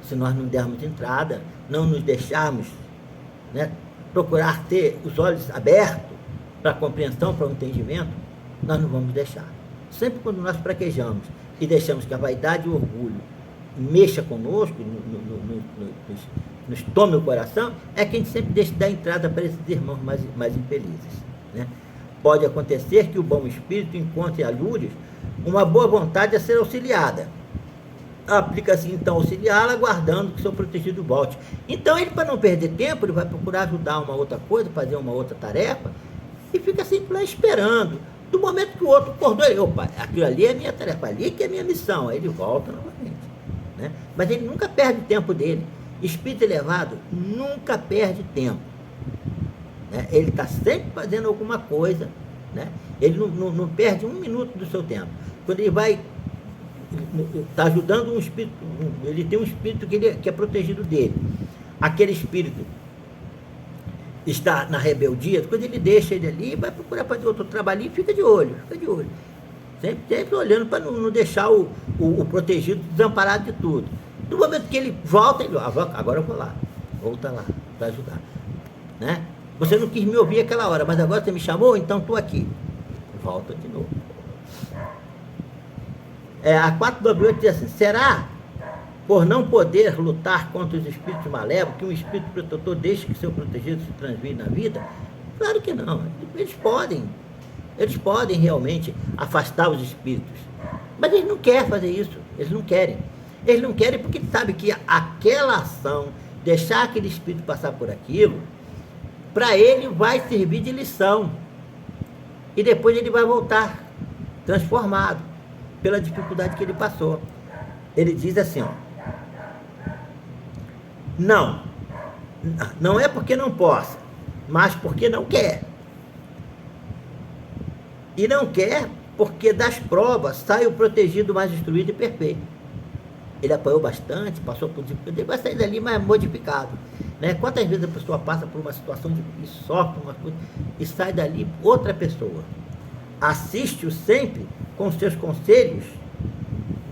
Se nós não dermos entrada, não nos deixarmos, né, procurar ter os olhos abertos para a compreensão, para o entendimento, nós não vamos deixar. Sempre quando nós fraquejamos e deixamos que a vaidade e o orgulho mexa conosco, nos tome o coração, é que a gente sempre deixa dar entrada para esses irmãos mais infelizes, né? Pode acontecer que o bom espírito encontre alhures uma boa vontade a ser auxiliada. Aplica-se então auxiliá-la, aguardando que seu protegido volte. Então ele, para não perder tempo, ele vai procurar ajudar uma outra coisa, fazer uma outra tarefa, e fica sempre lá esperando. Do momento que o outro acordou, ele, opa, aquilo ali é minha tarefa, ali que é minha missão. Aí ele volta novamente, né? Mas ele nunca perde o tempo dele. Espírito elevado nunca perde tempo, né? Ele está sempre fazendo alguma coisa, né? Ele não perde um minuto do seu tempo. Quando ele vai está ajudando um espírito, ele tem um espírito que é protegido dele. Aquele espírito está na rebeldia, quando ele deixa ele ali, vai procurar fazer outro trabalhinho, fica de olho. Sempre olhando para não deixar o protegido desamparado de tudo. No momento que ele volta, ele agora eu vou lá, volta lá para ajudar, né? Você não quis me ouvir aquela hora, mas agora você me chamou, então estou aqui. Volta de novo. A 498 diz assim: será por não poder lutar contra os espíritos malévolos que um espírito protetor deixe que seu protegido se transvie na vida? Claro que não. Eles podem realmente afastar os espíritos, mas eles não querem fazer isso. Eles não querem porque sabem que aquela ação, deixar aquele espírito passar por aquilo, para ele vai servir de lição. E depois ele vai voltar transformado pela dificuldade que ele passou. Ele diz assim, ó, não é porque não possa, mas porque não quer. E não quer porque das provas sai o protegido mais instruído e perfeito. Ele apanhou bastante, passou por dificuldade, ele vai sair dali mais modificado. Né? Quantas vezes a pessoa passa por uma situação e sofre uma coisa e sai dali outra pessoa? Assiste-o sempre com seus conselhos,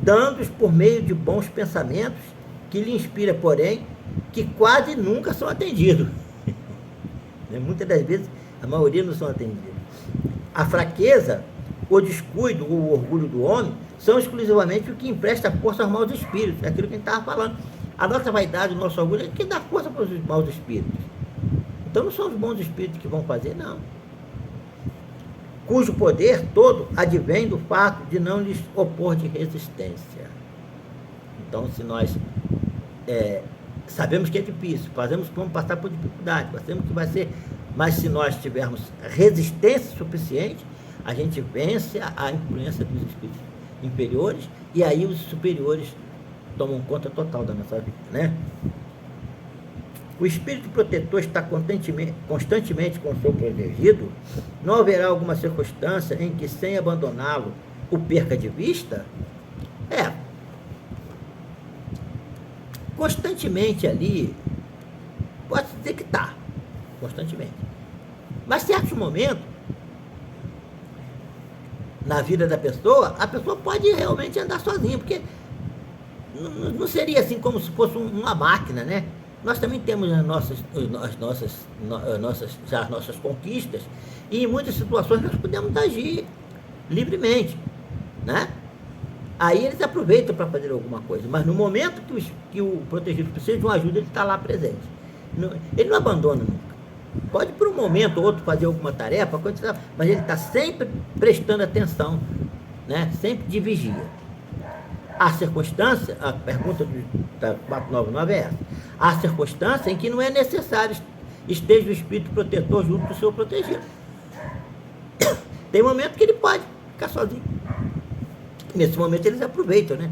dando-os por meio de bons pensamentos, que lhe inspira, porém, que quase nunca são atendidos. Muitas das vezes, a maioria não são atendidos. A fraqueza, o descuido, o orgulho do homem, são exclusivamente o que empresta força aos maus espíritos. É aquilo que a gente estava falando. A nossa vaidade, o nosso orgulho é que dá força para os maus espíritos. Então não são os bons espíritos que vão fazer, não. Cujo poder todo advém do fato de não lhes opor de resistência. Então, se nós sabemos que é difícil, fazemos como passar por dificuldade, sabemos que vai ser, mas se nós tivermos resistência suficiente, a gente vence a influência dos espíritos inferiores, e aí os superiores tomam conta total da nossa vida, né? O espírito protetor está constantemente com o seu protegido, não haverá alguma circunstância em que, sem abandoná-lo, o perca de vista? Constantemente ali, pode dizer que está, constantemente. Mas, em certos momentos, na vida da pessoa, a pessoa pode realmente andar sozinha, porque não seria assim como se fosse uma máquina, né? Nós também temos as nossas conquistas, e em muitas situações nós podemos agir livremente, né? Aí eles aproveitam para fazer alguma coisa, mas no momento que o protegido precisa de uma ajuda, ele está lá presente. Ele não abandona nunca. Pode por um momento ou outro fazer alguma tarefa, mas ele está sempre prestando atenção, né? Sempre de vigia. Há circunstância, a pergunta da 499 é essa, há circunstância em que não é necessário esteja o espírito protetor junto do seu protegido. Tem momento que ele pode ficar sozinho. Nesse momento eles aproveitam, né?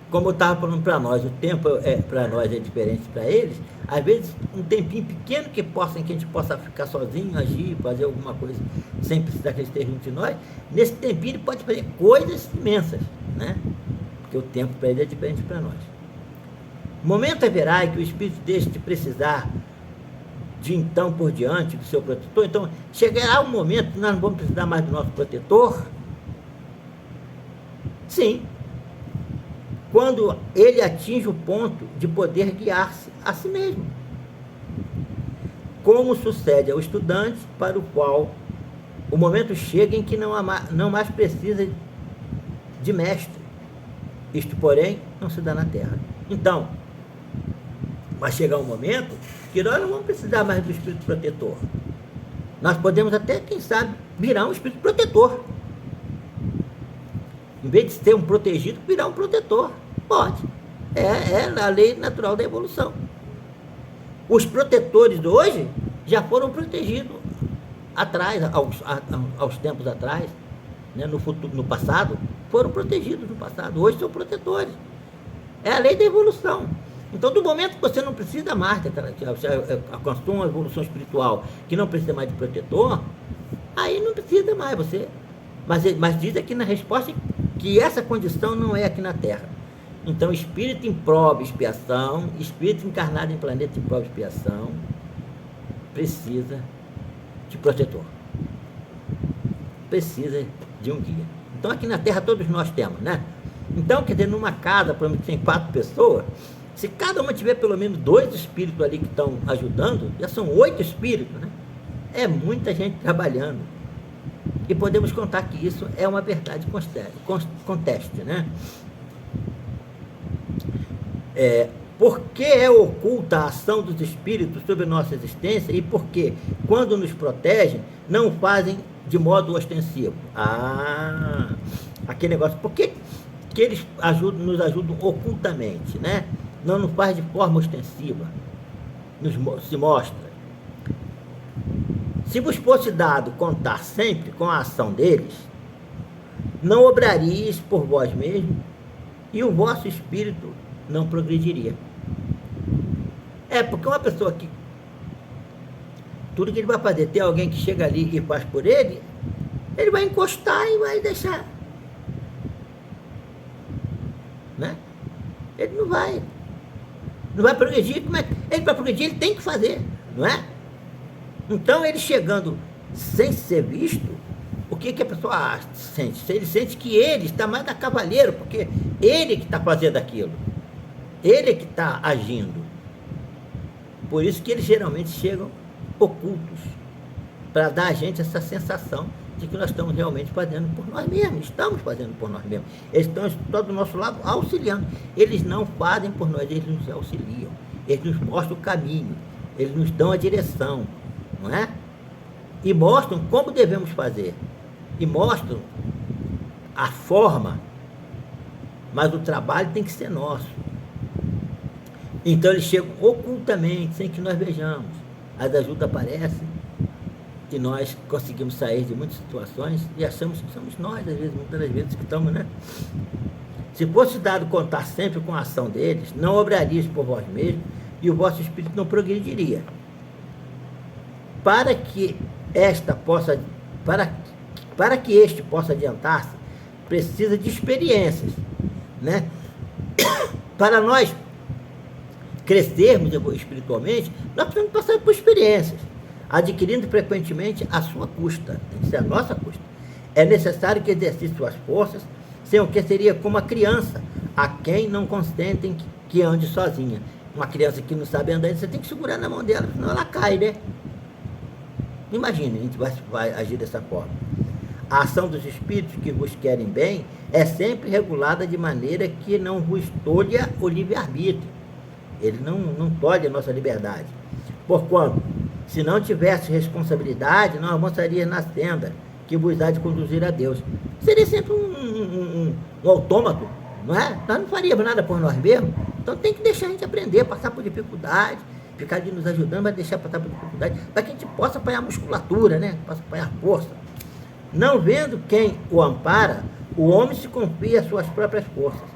Como eu estava falando para nós, o tempo para nós é diferente para eles. Às vezes um tempinho pequeno que a gente possa ficar sozinho, agir, fazer alguma coisa sem precisar que ele esteja junto de nós, nesse tempinho ele pode fazer coisas imensas, né? Porque o tempo para ele é diferente para nós. Momento haverá em que o espírito deixe de precisar de então por diante do seu protetor. Então chegará um momento que nós não vamos precisar mais do nosso protetor. Sim, quando ele atinge o ponto de poder guiar-se a si mesmo, como sucede ao estudante para o qual o momento chega em que não mais precisa de mestre. Isto, porém, não se dá na Terra. Então, vai chegar um momento que nós não vamos precisar mais do espírito protetor. Nós podemos até, quem sabe, virar um espírito protetor. Em vez de ser um protegido, virar um protetor. Pode. É a lei natural da evolução. Os protetores de hoje já foram protegidos atrás, aos tempos atrás, né, no passado, foram protegidos no passado. Hoje são protetores. É a lei da evolução. Então, do momento que você não precisa mais, alcançou uma evolução espiritual que não precisa mais de protetor, aí não precisa mais você. Mas diz aqui na resposta que essa condição não é aqui na Terra. Então, espírito em prova e expiação, espírito encarnado em planeta em prova e expiação, precisa de protetor. Precisa de um guia. Então, aqui na Terra todos nós temos, né? Então, quer dizer, numa casa, por exemplo, tem 4 pessoas, se cada uma tiver pelo menos 2 espíritos ali que estão ajudando, já são 8 espíritos, né? É muita gente trabalhando. E podemos contar que isso é uma verdade conteste, né? Por que é oculta a ação dos espíritos sobre nossa existência e por que, quando nos protegem, não fazem de modo ostensivo? Aquele negócio, por que eles nos ajudam ocultamente, né? Não nos faz de forma ostensiva, se mostra. Se vos fosse dado contar sempre com a ação deles, não obraríeis por vós mesmos, e o vosso espírito não progrediria. Porque uma pessoa que tudo que ele vai fazer, tem alguém que chega ali e faz por ele, ele vai encostar e vai deixar. Né? Ele não vai progredir. Como é que ele para progredir, ele tem que fazer, não é? Então, ele chegando sem ser visto, o que a pessoa sente? Ele sente que ele está mais da cavaleiro, porque ele que está fazendo aquilo, ele que está agindo. Por isso que eles geralmente chegam ocultos, para dar a gente essa sensação de que nós estamos realmente fazendo por nós mesmos. Estamos fazendo por nós mesmos. Eles estão do nosso lado auxiliando. Eles não fazem por nós, eles nos auxiliam. Eles nos mostram o caminho, eles nos dão a direção, não é? E mostram como devemos fazer. E mostram a forma, mas o trabalho tem que ser nosso. Então eles chegam ocultamente, sem que nós vejamos. As ajudas aparecem e nós conseguimos sair de muitas situações e achamos que somos nós, às vezes, muitas das vezes que estamos, né? Se fosse dado contar sempre com a ação deles, não obrarias por vós mesmos e o vosso espírito não progrediria. Para que este possa adiantar-se, precisa de experiências, né? Para nós crescermos espiritualmente, nós precisamos passar por experiências, adquirindo frequentemente a sua custa, tem que ser a nossa custa. É necessário que exercite suas forças, sem o que seria como a criança, a quem não consentem que ande sozinha. Uma criança que não sabe andar, você tem que segurar na mão dela, senão ela cai, né? Imagine, a gente vai agir dessa forma. A ação dos espíritos que vos querem bem é sempre regulada de maneira que não vos tolha o livre-arbítrio. Ele não tolhe a nossa liberdade. Porquanto, se não tivesse responsabilidade, não avançaria na senda que vos há de conduzir a Deus. Seria sempre um autômato, não é? Nós não faríamos nada por nós mesmos. Então tem que deixar a gente aprender, passar por dificuldade, ficar ali nos ajudando, mas deixar passar por dificuldade, para que a gente possa apanhar musculatura, né? Possa apanhar força. Não vendo quem o ampara, o homem se confia às suas próprias forças.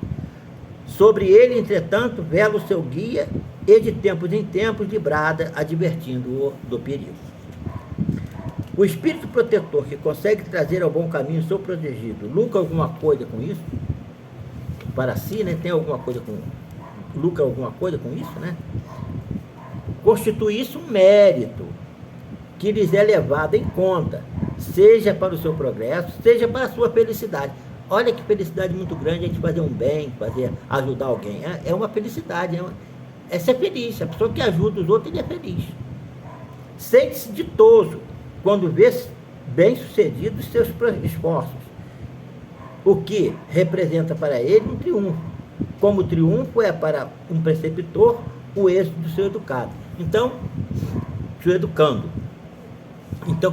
Sobre ele, entretanto, vela o seu guia e de tempos em tempos lhe brada, advertindo-o do perigo. O espírito protetor que consegue trazer ao bom caminho o seu protegido, lucra alguma coisa com isso? Para si, né? Tem alguma coisa com... lucra alguma coisa com isso, né? Constitui isso um mérito que lhes é levado em conta, seja para o seu progresso, seja para a sua felicidade. Olha que felicidade muito grande a gente fazer um bem, ajudar alguém. É uma felicidade, é ser feliz. A pessoa que ajuda os outros, ele é feliz. Sente-se ditoso quando vê bem-sucedidos seus esforços, o que representa para ele um triunfo. Como o triunfo é para um preceptor o êxito do seu educado. Então, seu educando. Então,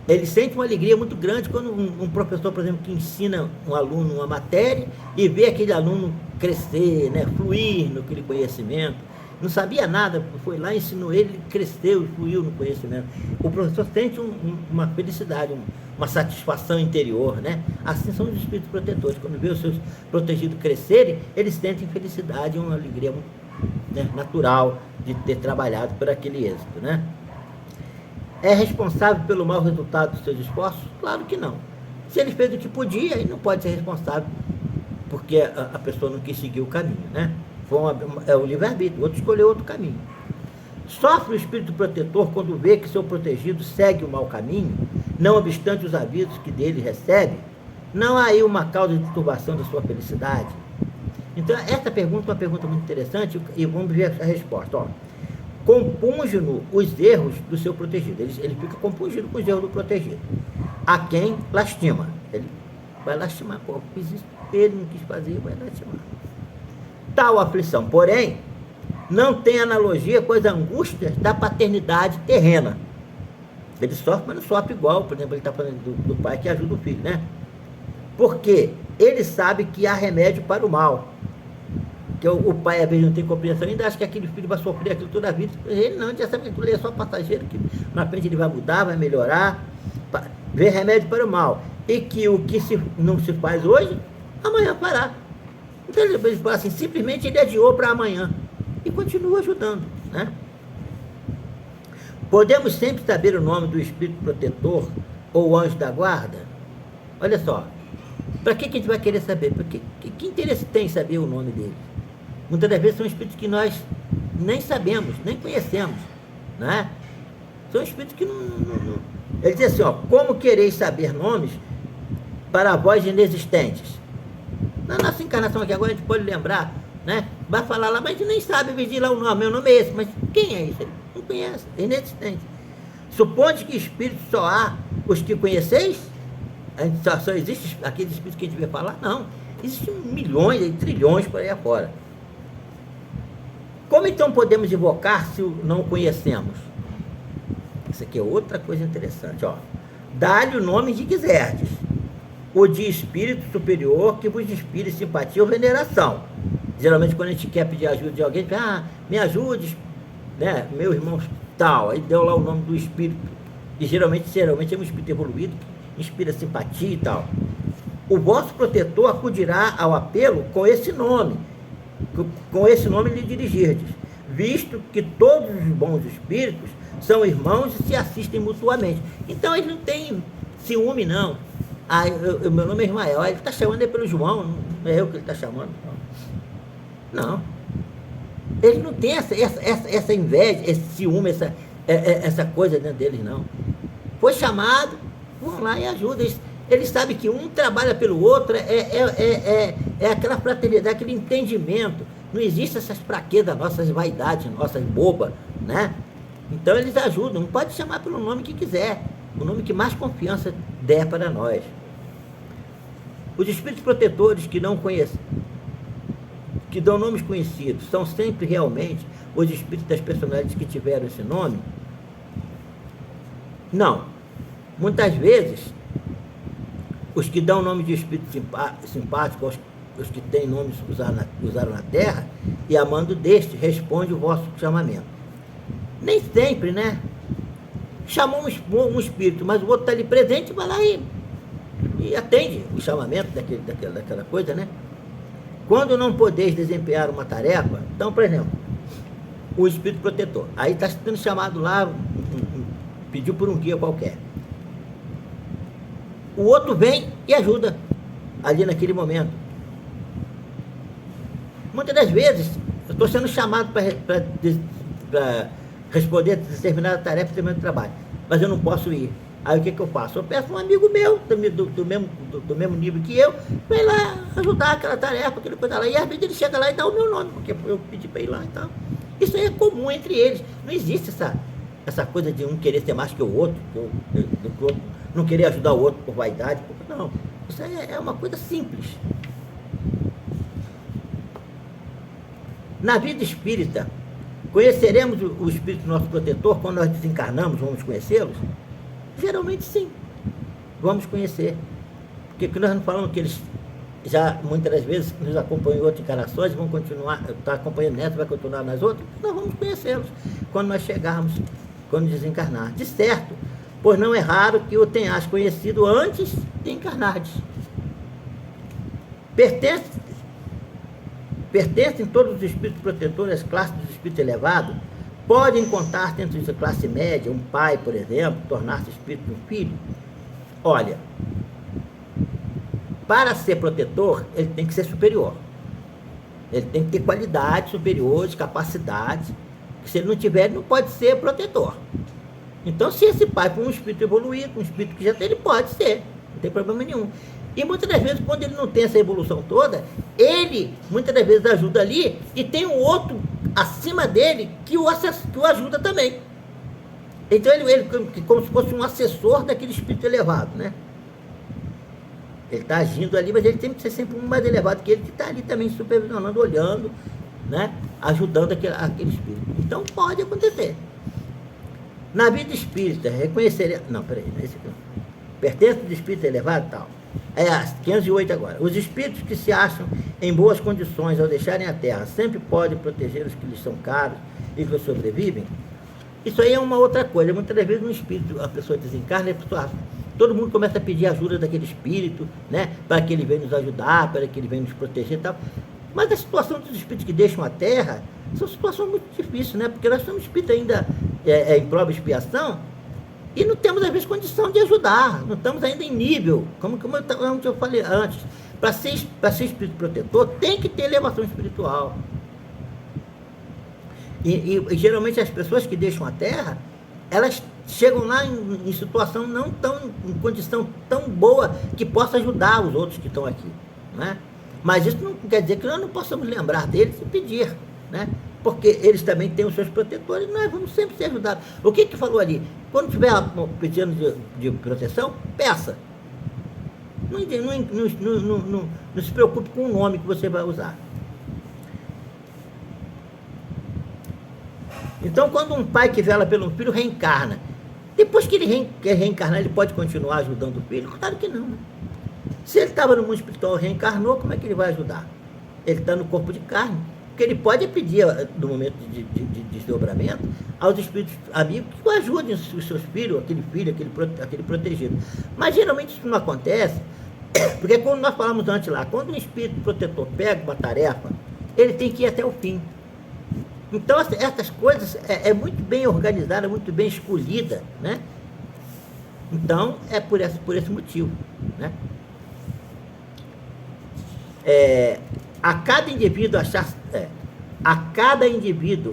ele sente uma alegria muito grande quando um professor, por exemplo, que ensina um aluno uma matéria e vê aquele aluno crescer, né, fluir no aquele conhecimento. Não sabia nada, foi lá, ensinou ele, cresceu e fluiu no conhecimento. O professor sente uma felicidade, uma satisfação interior, né? Assim são os espíritos protetores. Quando vê os seus protegidos crescerem, eles sentem felicidade e uma alegria muito, né, natural de ter trabalhado por aquele êxito, né? É responsável pelo mau resultado dos seus esforços? Claro que não. Se ele fez o que podia, ele não pode ser responsável, porque a pessoa não quis seguir o caminho, né? É o livre-arbítrio, o outro escolheu outro caminho. Sofre o espírito protetor quando vê que seu protegido segue o mau caminho, não obstante os avisos que dele recebe? Não há aí uma causa de turbação da sua felicidade? Então, essa pergunta é uma pergunta muito interessante e vamos ver a resposta. Ó. Compunge-no os erros do seu protegido. Ele fica compungido com os erros do protegido. A quem lastima. Ele vai lastimar. Pô, fiz isso, ele não quis fazer, vai lastimar. Tal aflição, porém, não tem analogia com as angústias da paternidade terrena. Ele sofre, mas não sofre igual. Por exemplo, ele está falando do pai que ajuda o filho, né? Porque ele sabe que há remédio para o mal, que o pai às vezes não tem compreensão, ainda acha que aquele filho vai sofrer aquilo toda a vida. Ele não, já sabe que aquilo é só passageiro, que na frente ele vai mudar, vai melhorar, ver remédio para o mal. E que o que não se faz hoje, amanhã fará. Então ele fala assim, simplesmente ele adiou para amanhã e continua ajudando, né? Podemos sempre saber o nome do espírito protetor ou anjo da guarda? Olha só, para que a gente vai querer saber? Porque que interesse tem em saber o nome deles? Muitas das vezes são espíritos que nós nem sabemos, nem conhecemos, né? São espíritos que não. Ele diz assim, ó, como quereis saber nomes para vós inexistentes? Na nossa encarnação aqui agora a gente pode lembrar, né? Vai falar lá, mas a gente nem sabe medir lá o nome, meu nome é esse, mas quem é esse? Não conhece, é inexistente. Suponde que espíritos só há os que conheceis? Só existe aqueles espíritos que a gente vê falar? Não. Existem milhões, trilhões por aí afora. Como então podemos invocar se não o conhecemos? Isso aqui é outra coisa interessante, ó. Dá-lhe o nome de quiserdes, o de espírito superior que vos inspire simpatia ou veneração. Geralmente quando a gente quer pedir ajuda de alguém, me ajude, né, meu irmão tal, aí deu lá o nome do espírito, e geralmente é um espírito evoluído, que inspira simpatia e tal. O vosso protetor acudirá ao apelo com esse nome lhe dirigirdes, visto que todos os bons espíritos são irmãos e se assistem mutuamente. Então eles não têm ciúme, não. Meu nome é Ismael, ele está chamando ele pelo João, não é eu que ele está chamando. Não. Eles não têm essa inveja, esse ciúme, essa coisa dentro deles, não. Foi chamado, vão lá e ajudam. Eles sabem que um trabalha pelo outro, é aquela fraternidade, aquele entendimento. Não existe essas fraquezas nossas, vaidades nossas, bobas, né? Então eles ajudam, não pode chamar pelo nome que quiser, o nome que mais confiança der para nós. Os espíritos protetores que não conhecem, que dão nomes conhecidos, são sempre realmente os espíritos das personalidades que tiveram esse nome? Não. Muitas vezes, os que dão nome de espírito simpático, os que têm nomes usaram na Terra, e amando deste, responde o vosso chamamento. Nem sempre, né? Chamou um espírito, mas o outro está ali presente, vai lá e atende o chamamento daquela coisa, né? Quando não podeis desempenhar uma tarefa, então, por exemplo, o espírito protetor, aí está sendo chamado lá, pediu por um guia qualquer. O outro vem e ajuda ali naquele momento. Muitas das vezes, eu estou sendo chamado para responder determinada tarefa, determinado trabalho, mas eu não posso ir. Aí o que eu faço? Eu peço um amigo meu, do mesmo nível que eu, para ir lá ajudar aquela tarefa, aquela coisa lá. E às vezes ele chega lá e dá o meu nome, porque eu pedi para ir lá e tal. Isso aí é comum entre eles. Não existe essa coisa de um querer ser mais que o outro, não querer ajudar o outro por vaidade. Não, isso aí é uma coisa simples. Na vida espírita, conheceremos o espírito nosso protetor quando nós desencarnamos, vamos conhecê-los? Geralmente sim, vamos conhecer. Porque nós não falamos que eles já muitas das vezes nos acompanham em outras encarnações, vão continuar, está acompanhando nessa, vai continuar nas outras, nós vamos conhecê-los quando nós chegarmos, quando desencarnar. De certo, pois não é raro que o tenhas conhecido antes de encarnares. Pertencem todos os espíritos protetores às classes dos espíritos elevados. Podem contar dentro da classe média, um pai, por exemplo, tornar-se espírito de um filho? Olha, para ser protetor, ele tem que ser superior. Ele tem que ter qualidades superiores, capacidades. Se ele não tiver, ele não pode ser protetor. Então, se esse pai for um espírito evoluído, um espírito que já tem, ele pode ser. Não tem problema nenhum. E muitas das vezes, quando ele não tem essa evolução toda, ele, muitas das vezes, ajuda ali e tem um outro acima dele que o ajuda também. Então, ele como se fosse um assessor daquele espírito elevado, né? Ele está agindo ali, mas ele tem que ser sempre um mais elevado que ele, que está ali também supervisionando, olhando, né? Ajudando aquele espírito. Então, pode acontecer. Na vida espírita, reconhecer... Não, peraí, não é esse aqui. Pertence do espírito elevado e tal. É, 508 agora. Os espíritos que se acham em boas condições ao deixarem a Terra sempre podem proteger os que lhes são caros e que sobrevivem? Isso aí é uma outra coisa. Muitas das vezes um espírito, a pessoa desencarna e a pessoa, todo mundo começa a pedir ajuda daquele espírito, né? Para que ele venha nos ajudar, para que ele venha nos proteger e tal. Mas a situação dos espíritos que deixam a Terra são situações muito difíceis, né? Porque nós somos espíritos ainda em prova e expiação e não temos, às vezes, condição de ajudar. Não estamos ainda em nível, como eu falei antes. Para ser espírito protetor, tem que ter elevação espiritual. E geralmente as pessoas que deixam a Terra, elas chegam lá em situação não tão, em condição tão boa que possa ajudar os outros que estão aqui, né? Mas isso não quer dizer que nós não possamos lembrar deles e pedir, né? Porque eles também têm os seus protetores, nós vamos sempre ser ajudados. O que falou ali? Quando tiver pedindo de proteção, peça. Não se preocupe com o nome que você vai usar. Então, quando um pai que vela pelo filho reencarna, depois que ele quer reencarnar, ele pode continuar ajudando o filho? Claro que não, né? Se ele estava no mundo espiritual e reencarnou, como é que ele vai ajudar? Ele está no corpo de carne. Porque ele pode pedir, no momento de desdobramento, aos espíritos amigos que o ajudem os seus filhos, aquele protegido. Mas geralmente isso não acontece, porque como nós falamos antes lá, quando um espírito protetor pega uma tarefa, ele tem que ir até o fim. Então, essas coisas é muito bem organizada, muito bem escolhida, né? Então, é por esse motivo, né? A cada indivíduo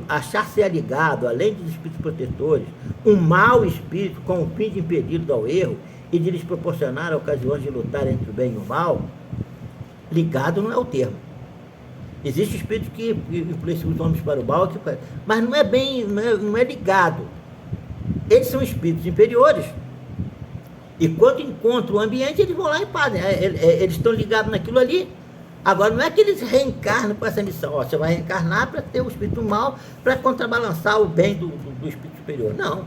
achar-se ligado, além dos espíritos protetores, um mau espírito com o fim de impedi-lo ao erro e de lhes proporcionar ocasiões de lutar entre o bem e o mal, ligado não é o termo. Existe espírito que influencia os homens para o mal, mas não é ligado. Eles são espíritos inferiores. E quando encontram o ambiente, eles vão lá e fazem. Eles estão ligados naquilo ali. Agora, não é que eles reencarnam com essa missão. Você vai reencarnar para ter o espírito mal, para contrabalançar o bem do espírito superior. Não.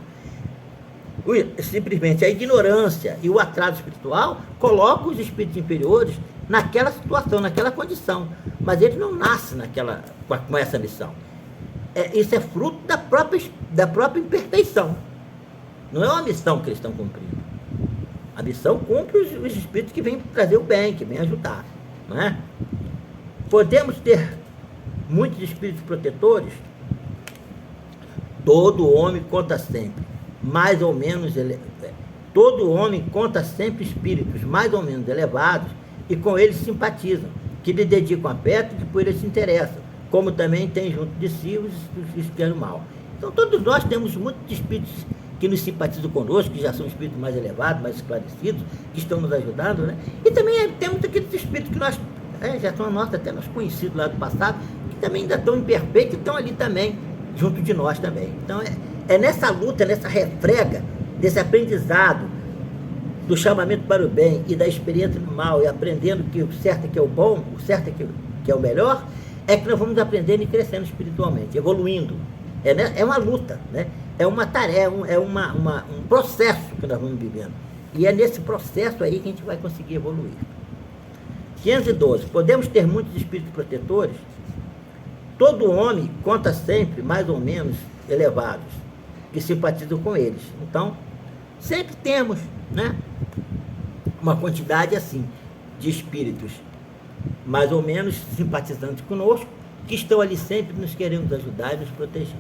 Simplesmente a ignorância e o atraso espiritual colocam os espíritos inferiores naquela situação, naquela condição. Mas eles não nascem com essa missão. Isso é fruto da própria imperfeição. Não é uma missão que eles estão cumprindo. A missão cumpre os espíritos que vêm trazer o bem, que vêm ajudar. Não é? Podemos ter muitos espíritos protetores? Todo homem conta sempre, mais ou menos todo homem conta sempre espíritos mais ou menos elevados e com eles simpatizam, que lhe dedicam afeto e que por eles se interessam, como também tem junto de si os que querem mal. Então todos nós temos muitos espíritos que nos simpatizam conosco, que já são espíritos mais elevados, mais esclarecidos, que estão nos ajudando, né? E também temos aqueles espíritos que nós, já são nossos, até nós conhecidos lá do passado, que também ainda estão imperfeitos e estão ali também, junto de nós também. Então é nessa luta, nessa refrega, desse aprendizado, do chamamento para o bem e da experiência do mal, e aprendendo que o certo é que é o bom, o certo é que é o melhor, é que nós vamos aprendendo e crescendo espiritualmente, evoluindo. É uma luta, né? É uma tarefa, um processo que nós vamos vivendo. E é nesse processo aí que a gente vai conseguir evoluir. 512. Podemos ter muitos espíritos protetores? Todo homem conta sempre, mais ou menos, elevados, que simpatizam com eles. Então, sempre temos, né, uma quantidade assim, de espíritos, mais ou menos simpatizantes conosco, que estão ali sempre nos querendo ajudar e nos proteger.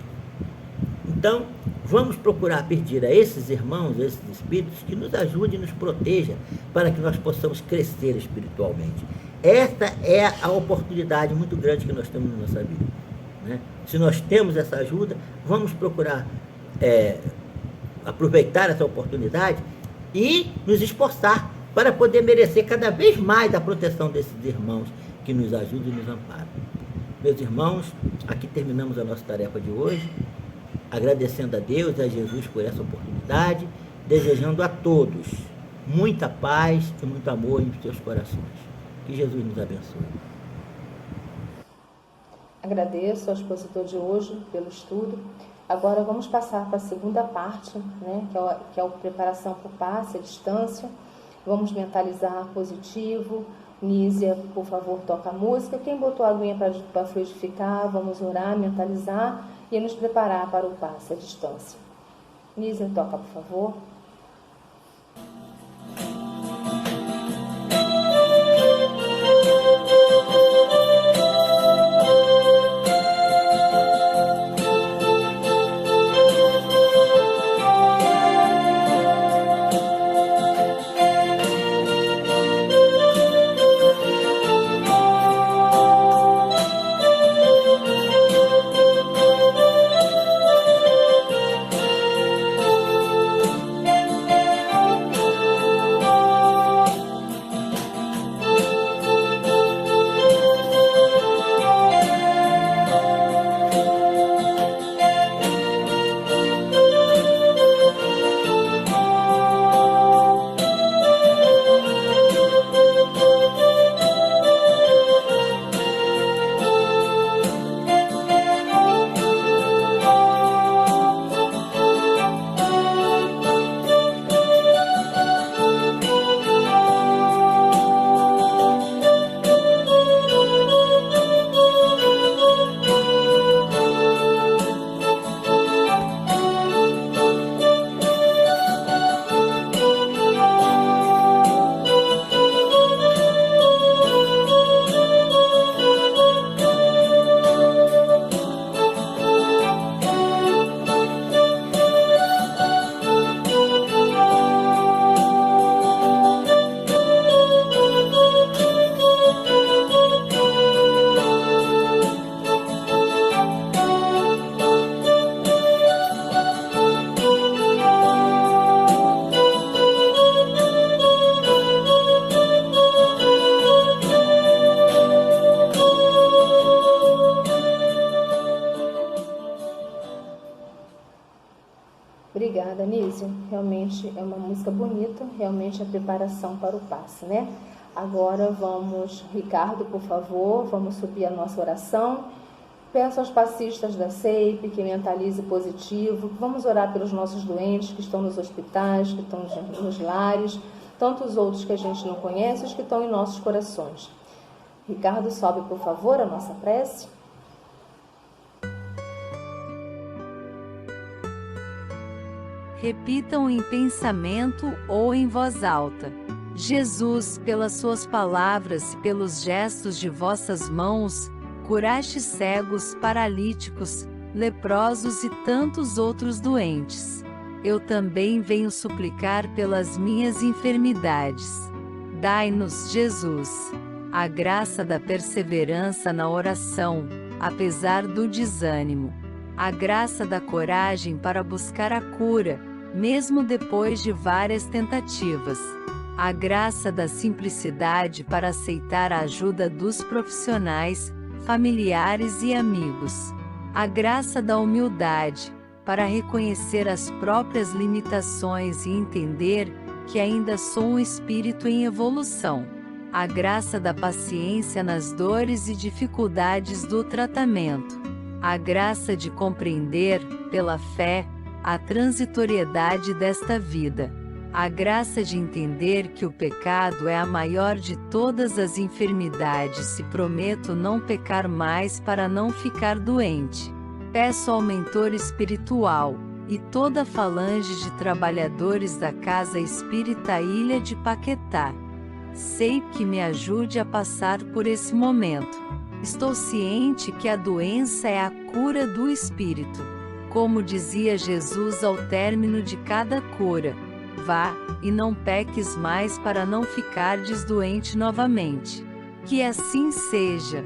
Então, vamos procurar pedir a esses irmãos, a esses espíritos, que nos ajudem e nos protejam para que nós possamos crescer espiritualmente. Esta é a oportunidade muito grande que nós temos na nossa vida, né? Se nós temos essa ajuda, vamos procurar aproveitar essa oportunidade e nos esforçar para poder merecer cada vez mais a proteção desses irmãos que nos ajudam e nos amparam. Meus irmãos, aqui terminamos a nossa tarefa de hoje, agradecendo a Deus e a Jesus por essa oportunidade, desejando a todos muita paz e muito amor em seus corações. Que Jesus nos abençoe. Agradeço ao expositor de hoje pelo estudo. Agora vamos passar para a segunda parte, né, que é a preparação para o passe, a distância. Vamos mentalizar positivo. Nízia, por favor, toca a música. Quem botou a aguinha para fluidificar, vamos orar, mentalizar e nos preparar para o passe à distância. Nízia, toca, por favor. Obrigada, Nízia. Realmente é uma música bonita, realmente a preparação para o passe, né? Agora vamos, Ricardo, por favor, vamos subir a nossa oração. Peço aos passistas da SEIP que mentalize positivo. Vamos orar pelos nossos doentes que estão nos hospitais, que estão nos lares, tantos outros que a gente não conhece, os que estão em nossos corações. Ricardo, sobe, por favor, a nossa prece. Repitam em pensamento ou em voz alta. Jesus, pelas suas palavras e pelos gestos de vossas mãos, curaste cegos, paralíticos, leprosos e tantos outros doentes. Eu também venho suplicar pelas minhas enfermidades. Dai-nos, Jesus, a graça da perseverança na oração, apesar do desânimo. A graça da coragem para buscar a cura, mesmo depois de várias tentativas. A graça da simplicidade para aceitar a ajuda dos profissionais, familiares e amigos. A graça da humildade, para reconhecer as próprias limitações e entender que ainda sou um espírito em evolução. A graça da paciência nas dores e dificuldades do tratamento. A graça de compreender, pela fé, a transitoriedade desta vida. A graça de entender que o pecado é a maior de todas as enfermidades e prometo não pecar mais para não ficar doente. Peço ao mentor espiritual e toda a falange de trabalhadores da Casa Espírita Ilha de Paquetá. Sei que me ajude a passar por esse momento. Estou ciente que a doença é a cura do espírito. Como dizia Jesus ao término de cada cura: vá, e não peques mais para não ficardes doente novamente. Que assim seja.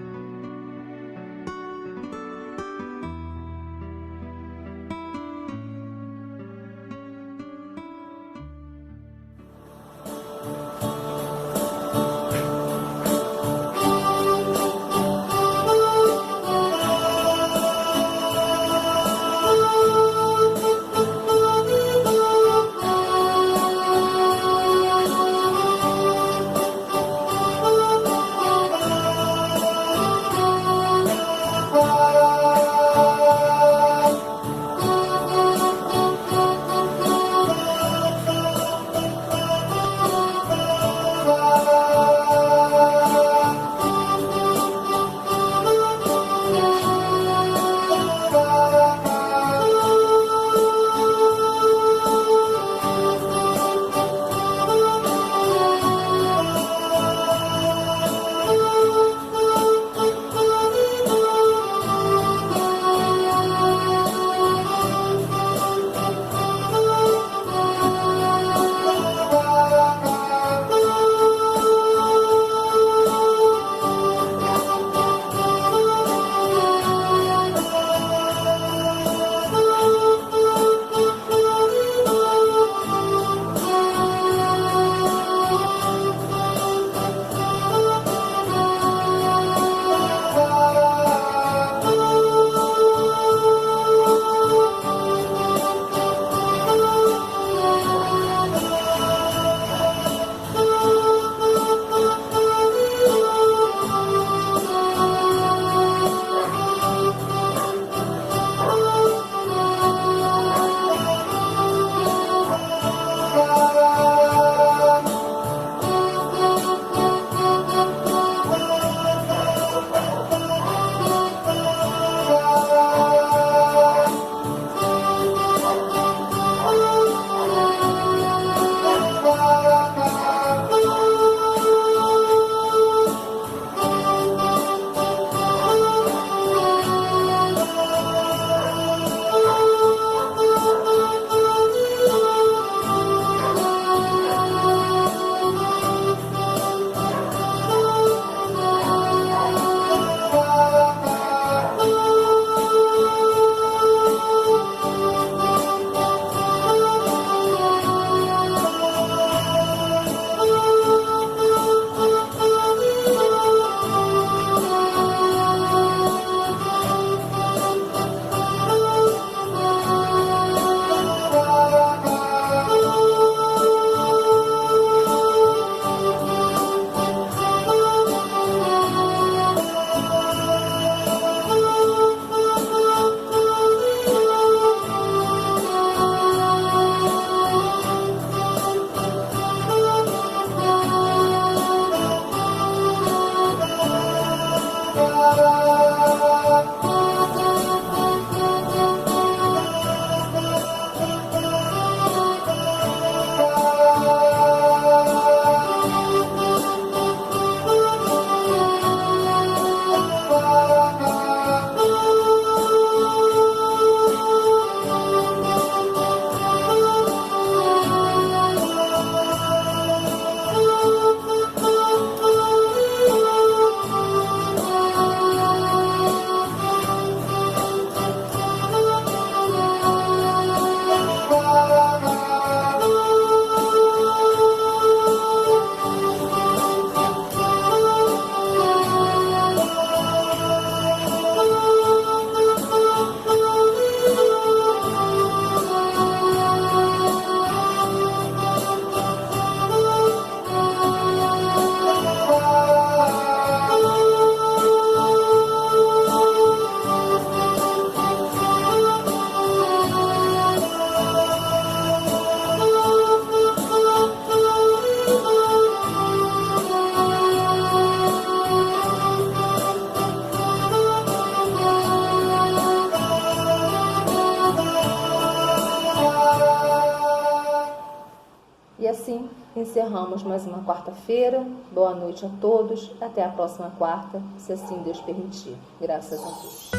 encerramos mais uma quarta-feira. Boa noite a todos. Até a próxima quarta, se assim Deus permitir. Graças a Deus.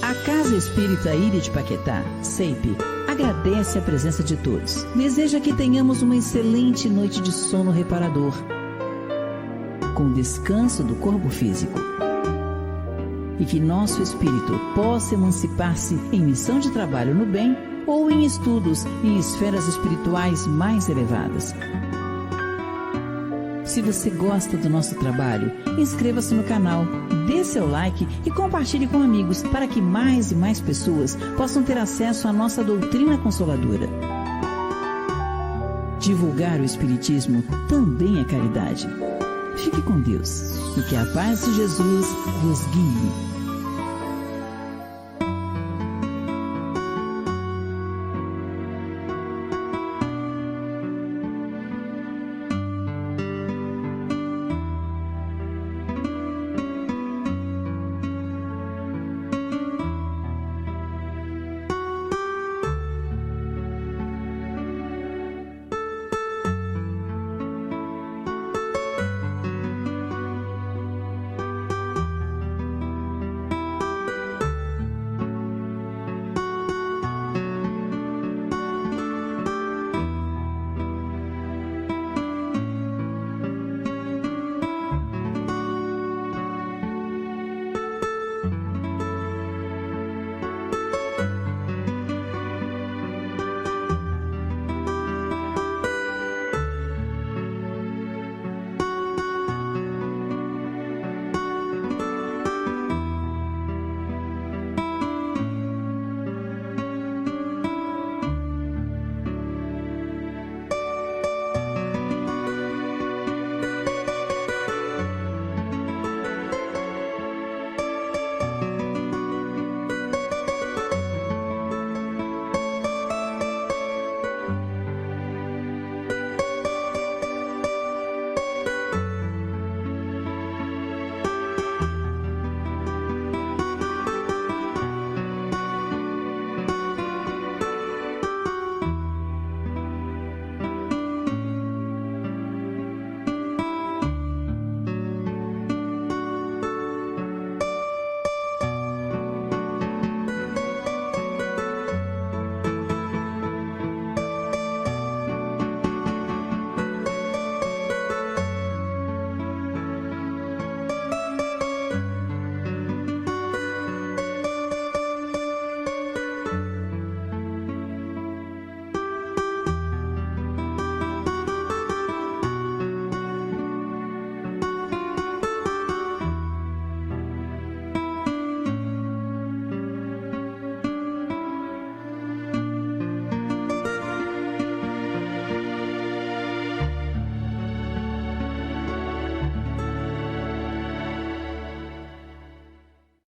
A Casa Espírita Ilha de Paquetá, CEIP, agradece a presença de todos. Deseja que tenhamos uma excelente noite de sono reparador, com descanso do corpo físico. E que nosso espírito possa emancipar-se em missão de trabalho no bem ou em estudos em esferas espirituais mais elevadas. Se você gosta do nosso trabalho, inscreva-se no canal, dê seu like e compartilhe com amigos para que mais e mais pessoas possam ter acesso à nossa doutrina consoladora. Divulgar o Espiritismo também é caridade. Fique com Deus e que a paz de Jesus vos guie.